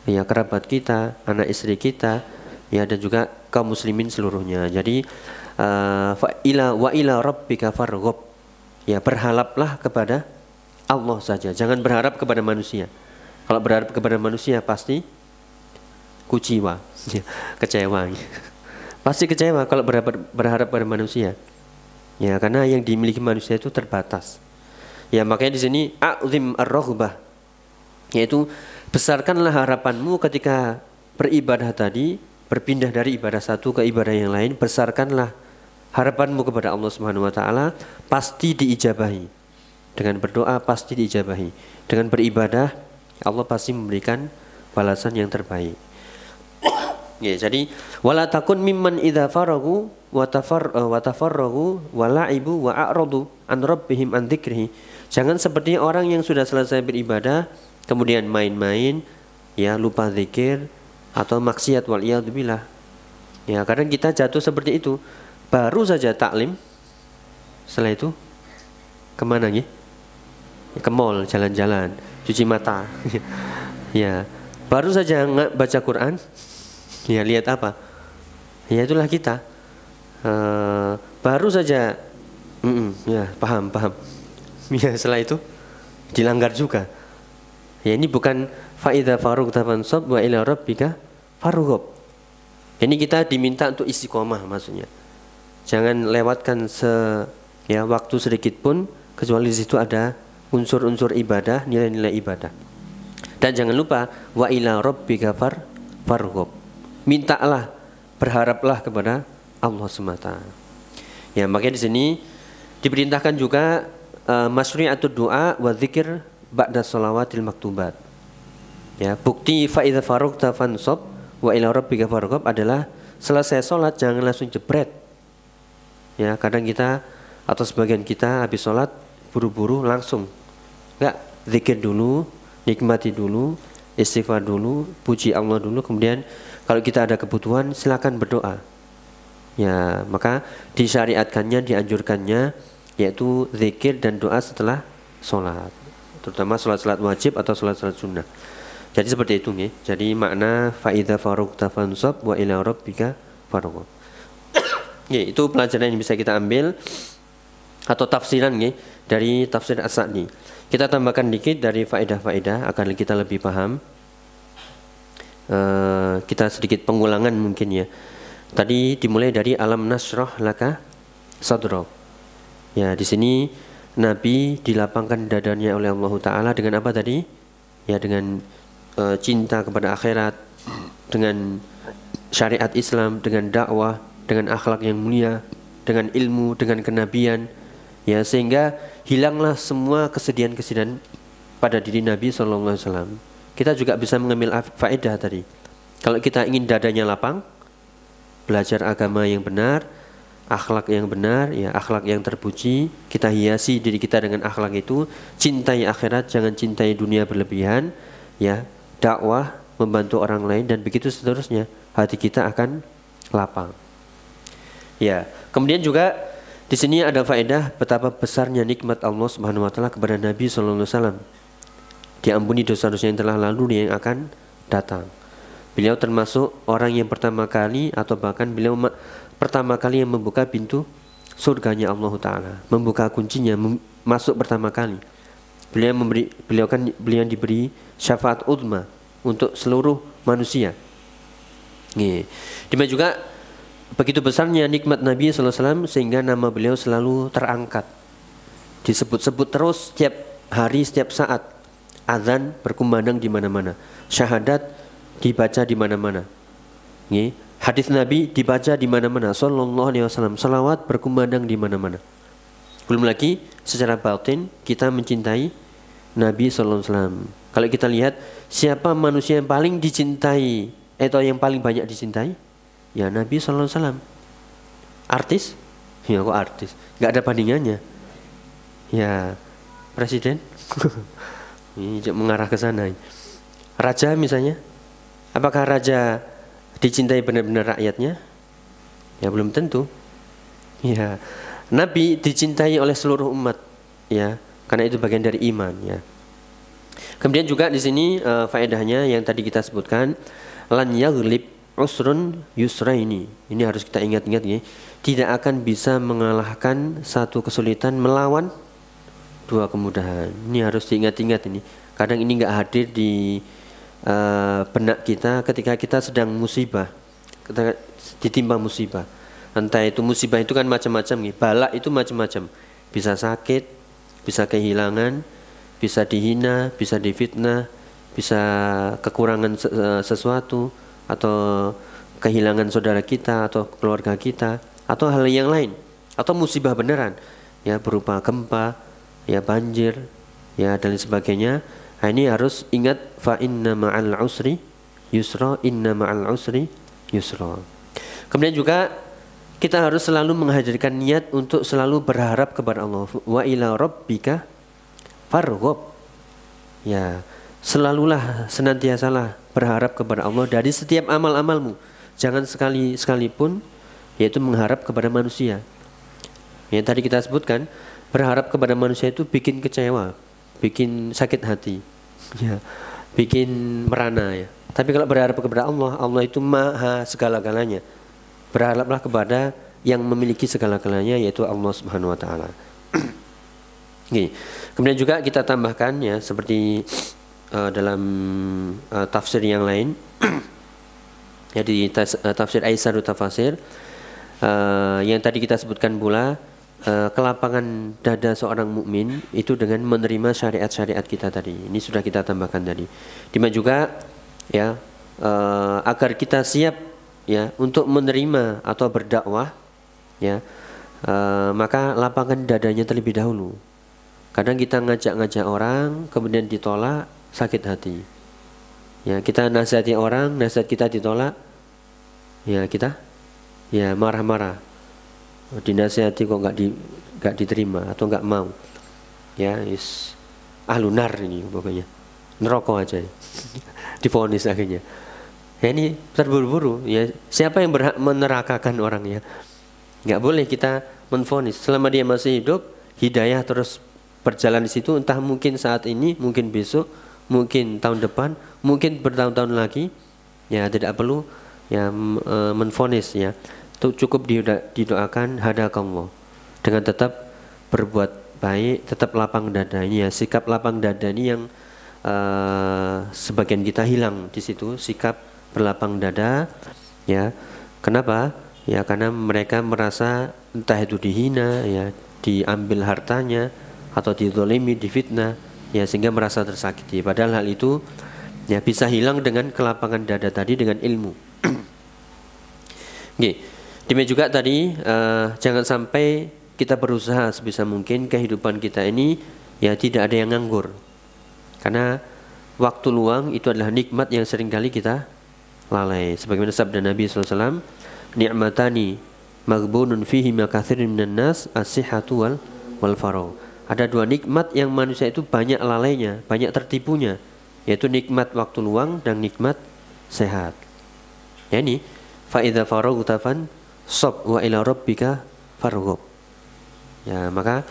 ya kerabat kita, anak istri kita, ya dan juga kaum muslimin seluruhnya. Jadi wa ila rabbika farghab, ya berharaplah kepada Allah saja, jangan berharap kepada manusia. Kalau berharap kepada manusia pasti kuciwa, kecewa. Pasti kecewa kalau berharap pada manusia. Ya, karena yang dimiliki manusia itu terbatas. Ya, makanya di sini a'zim ar-raghbah, yaitu besarkanlah harapanmu ketika beribadah tadi, berpindah dari ibadah satu ke ibadah yang lain, besarkanlah harapanmu kepada Allah Subhanahu wa taala, pasti diijabahi. Dengan berdoa pasti diijabahi. Dengan beribadah Allah pasti memberikan balasan yang terbaik. Ya, jadi wala takun mimman idza faragu wa tafarragu wa la'ibu wa a'radu an rabbihim an dzikrihi. Jangan seperti orang yang sudah selesai beribadah kemudian main-main, ya lupa zikir atau maksiat wal iyadzubillah. Ya, kadang kita jatuh seperti itu. Baru saja taklim, setelah itu kemana ya? Ke mall, jalan-jalan, cuci mata. Ya, baru saja baca Quran, ya lihat apa? Ya itulah kita. Baru saja, ya paham. Ya setelah itu dilanggar juga. Ya ini bukan faida farughta fansab wa ila rabbika farghab. Ini kita diminta untuk istiqomah maksudnya. Jangan lewatkan waktu sedikit pun kecuali di situ ada unsur-unsur ibadah, nilai-nilai ibadah. Dan jangan lupa wa ila rabbika farghab. Mintalah, berharaplah kepada Allah semata. Ya, makanya di sini diperintahkan juga masyru'atud du'a wa dzikir ba'da shalawatil maktubat. Ya, bukti fa idza faraghta fansab wa ila rabbika farghab adalah selesai sholat jangan langsung jebret. Ya, kadang kita atau sebagian kita habis sholat buru-buru langsung. Enggak, zikir dulu, nikmati dulu, istighfar dulu, puji Allah dulu, kemudian kalau kita ada kebutuhan silakan berdoa. Ya, maka disyariatkannya, dianjurkannya yaitu zikir dan doa setelah sholat, terutama sholat-sholat wajib atau sholat-sholat sunnah. Jadi seperti itu nih. Jadi makna fa idza faraghta fansab wa ila rabbika farghab. Ya, itu pelajaran yang bisa kita ambil atau tafsiran nih dari tafsir As-Sa'di. Kita tambahkan dikit dari faedah-faedah agar kita lebih paham. Kita sedikit pengulangan mungkin ya. Tadi dimulai dari alam nasrah laka sadrak. Ya, di sini Nabi dilapangkan dadanya oleh Allah Ta'ala dengan apa tadi? Ya, dengan cinta kepada akhirat, dengan syariat Islam, dengan dakwah, dengan akhlak yang mulia, dengan ilmu, dengan kenabian. Ya, sehingga hilanglah semua kesedihan-kesedihan pada diri Nabi SAW. Kita juga bisa mengambil faedah tadi. Kalau kita ingin dadanya lapang, belajar agama yang benar, akhlak yang benar, ya akhlak yang terpuji, kita hiasi diri kita dengan akhlak itu, cintai akhirat, jangan cintai dunia berlebihan, ya dakwah, membantu orang lain dan begitu seterusnya, hati kita akan lapang. Ya, kemudian juga di sini ada faedah betapa besarnya nikmat Allah Subhanahu wa taala kepada Nabi sallallahu alaihi wasallam. Diampuni dosa-dosa yang telah lalu yang akan datang. Beliau termasuk orang yang pertama kali atau bahkan beliau pertama kali yang membuka pintu surganya Allah Ta'ala, membuka kuncinya, masuk pertama kali. Beliau diberi syafaat uzma untuk seluruh manusia. Nih, demikian juga begitu besarnya nikmat Nabi SAW sehingga nama beliau selalu terangkat, disebut-sebut terus setiap hari, setiap saat. Azan berkumandang di mana-mana, syahadat dibaca di mana-mana. Nih, hadis Nabi dibaca di mana-mana, sallallahu alaihi wasallam, salawat berkumandang di mana-mana. Belum lagi secara batin kita mencintai Nabi sallallahu alaihi wasallam. Kalau kita lihat siapa manusia yang paling dicintai atau yang paling banyak dicintai, ya Nabi sallallahu alaihi wasallam. Artis? Ya kok artis? Gak ada bandingannya. Ya presiden. Ini mengarah ke sana. Raja misalnya, apakah raja dicintai benar-benar rakyatnya? Ya belum tentu. Ya, Nabi dicintai oleh seluruh umat, ya, karena itu bagian dari iman, ya. Kemudian juga di sini faedahnya yang tadi kita sebutkan, lan yaghlib usrun yusraini. Ini harus kita ingat-ingat ya. Tidak akan bisa mengalahkan satu kesulitan melawan dua kemudahan. Ini harus diingat-ingat ini. Kadang ini nggak hadir di benak kita ketika kita sedang musibah, kita ditimpa musibah. Entah itu musibah itu kan macam-macam nih. Bala itu macam-macam. Bisa sakit, bisa kehilangan, bisa dihina, bisa difitnah, bisa kekurangan sesuatu, atau kehilangan saudara kita atau keluarga kita, atau hal yang lain, atau musibah beneran, ya berupa gempa, ya banjir, ya dan sebagainya. Nah, ini harus ingat, fa inna ma'al usri yusra, inna ma'al usri yusra. Kemudian juga kita harus selalu menghadirkan niat untuk selalu berharap kepada Allah. Wa ila rabbika farghab. Ya, selalulah, senantiasalah berharap kepada Allah dari setiap amal-amalmu. Jangan sekalipun yaitu mengharap kepada manusia. Yang tadi kita sebutkan, berharap kepada manusia itu bikin kecewa, bikin sakit hati, ya, bikin merana, ya. Tapi kalau berharap kepada Allah, Allah itu maha segala-galanya. Berharaplah kepada yang memiliki segala-galanya, yaitu Allah Subhanahu wa taala. Kemudian juga kita tambahkan, ya, seperti dalam tafsir yang lain, ya, di tafsir Aisyah Tafasir, yang tadi kita sebutkan pula, kelapangan dada seorang mukmin itu dengan menerima syariat-syariat kita tadi. Ini sudah kita tambahkan tadi. Dimana juga, ya, agar kita siap, ya, untuk menerima atau berdakwah, ya, maka lapangkan dadanya terlebih dahulu. Kadang kita ngajak-ngajak orang kemudian ditolak, sakit hati. Ya, kita nasihati orang, nasihat kita ditolak, ya kita, ya, marah-marah. Dinasihati kok nggak diterima atau nggak mau, ya, ahlunar ini pokoknya, neraka aja, divonis akhirnya. Ya, ini terburu-buru, ya. Siapa yang berhak menerakakan orang, ya? Nggak boleh kita menvonis. Selama dia masih hidup, hidayah terus berjalan di situ. Entah mungkin saat ini, mungkin besok, mungkin tahun depan, mungkin bertahun-tahun lagi. Ya, tidak perlu, ya, menvonis, ya. Cukup didoakan hadakallah, dengan tetap berbuat baik, tetap lapang dada. Ini, ya, sikap lapang dada ini yang sebagian kita hilang di situ, sikap berlapang dada, ya. Kenapa? Ya, karena mereka merasa entah itu dihina, ya, diambil hartanya, atau dizalimi, difitnah, ya, sehingga merasa tersakiti. Padahal hal itu, ya, bisa hilang dengan kelapangan dada tadi, dengan ilmu. Oke. Demikian juga tadi, jangan sampai kita berusaha sebisa mungkin kehidupan kita ini, ya, tidak ada yang nganggur. Karena waktu luang itu adalah nikmat yang seringkali kita lalai. Sebagaimana sabda Nabi SAW, ni'matani maghbunun fihi makatsirin minan nas, as-sihhatu wal faragh. Ada dua nikmat yang manusia itu banyak lalainya, banyak tertipunya, yaitu nikmat waktu luang dan nikmat sehat. Ya, ini fa idza faraghta sob wa ila rabbika farghab. Ya, maka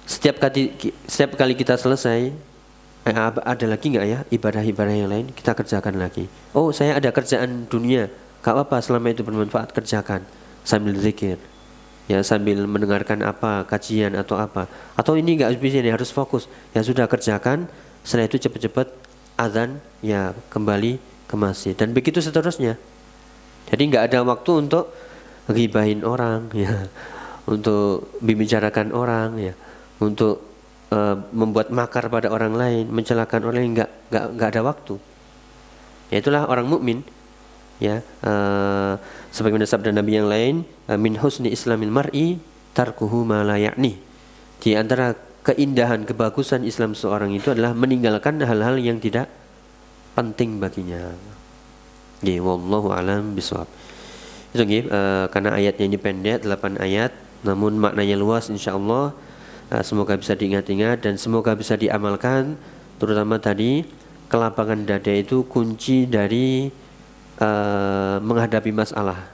setiap kali kita selesai, ada lagi nggak, ya, ibadah-ibadah yang lain, kita kerjakan lagi. Oh, saya ada kerjaan dunia, gak apa-apa, selama itu bermanfaat, kerjakan sambil zikir, ya, sambil mendengarkan apa, kajian atau apa. Atau ini nggak bisa, ini harus fokus, ya sudah, kerjakan. Setelah itu cepat-cepat azan, ya, kembali ke masjid, dan begitu seterusnya. Jadi nggak ada waktu untuk ghibahin orang, ya, untuk membicarakan orang, ya, untuk membuat makar pada orang lain, mencelakan orang lain, nggak ada waktu. Ya itulah orang mukmin, ya. Sebagaimana sabda Nabi yang lain, min husni islamil mar'i tarkuhu ma la ya'ni. Di antara keindahan, kebagusan Islam seorang itu adalah meninggalkan hal-hal yang tidak penting baginya. Nggih, wallahu alam bisawab. Itu nggih, karena ayatnya ini pendek, 8 ayat, namun maknanya luas insyaallah. Semoga bisa diingat-ingat dan semoga bisa diamalkan, terutama tadi kelapangan dada itu kunci dari menghadapi masalah.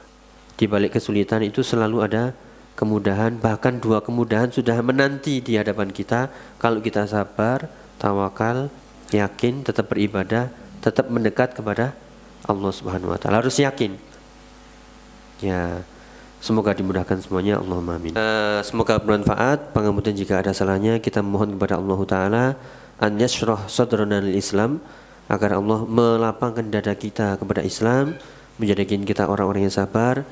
Di balik kesulitan itu selalu ada kemudahan, bahkan 2 kemudahan sudah menanti di hadapan kita kalau kita sabar, tawakal, yakin, tetap beribadah, tetap mendekat kepada Allah Subhanahu wa taala. Harus yakin. Ya, semoga dimudahkan semuanya, Allahumma amin. Semoga bermanfaat. Pangapunten jika ada salahnya, kita mohon kepada Allah taala an yashrah sadrana lil Islam, agar Allah melapangkan dada kita kepada Islam, menjadikan kita orang-orang yang sabar,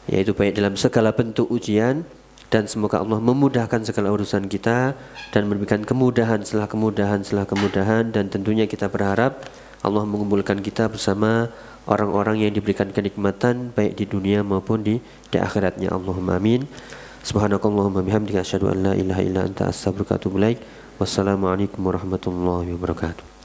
yaitu baik dalam segala bentuk ujian, dan semoga Allah memudahkan segala urusan kita dan memberikan kemudahan setelah kemudahan setelah kemudahan, dan tentunya kita berharap Allah mengumpulkan kita bersama orang-orang yang diberikan kenikmatan baik di dunia maupun di akhiratnya. Allahumma amin. Subhanakallahumma bihamdika asyhadu an la ilaha illa anta astaghfiruka wa atubu ilaik. Wassalamualaikum warahmatullahi wabarakatuh.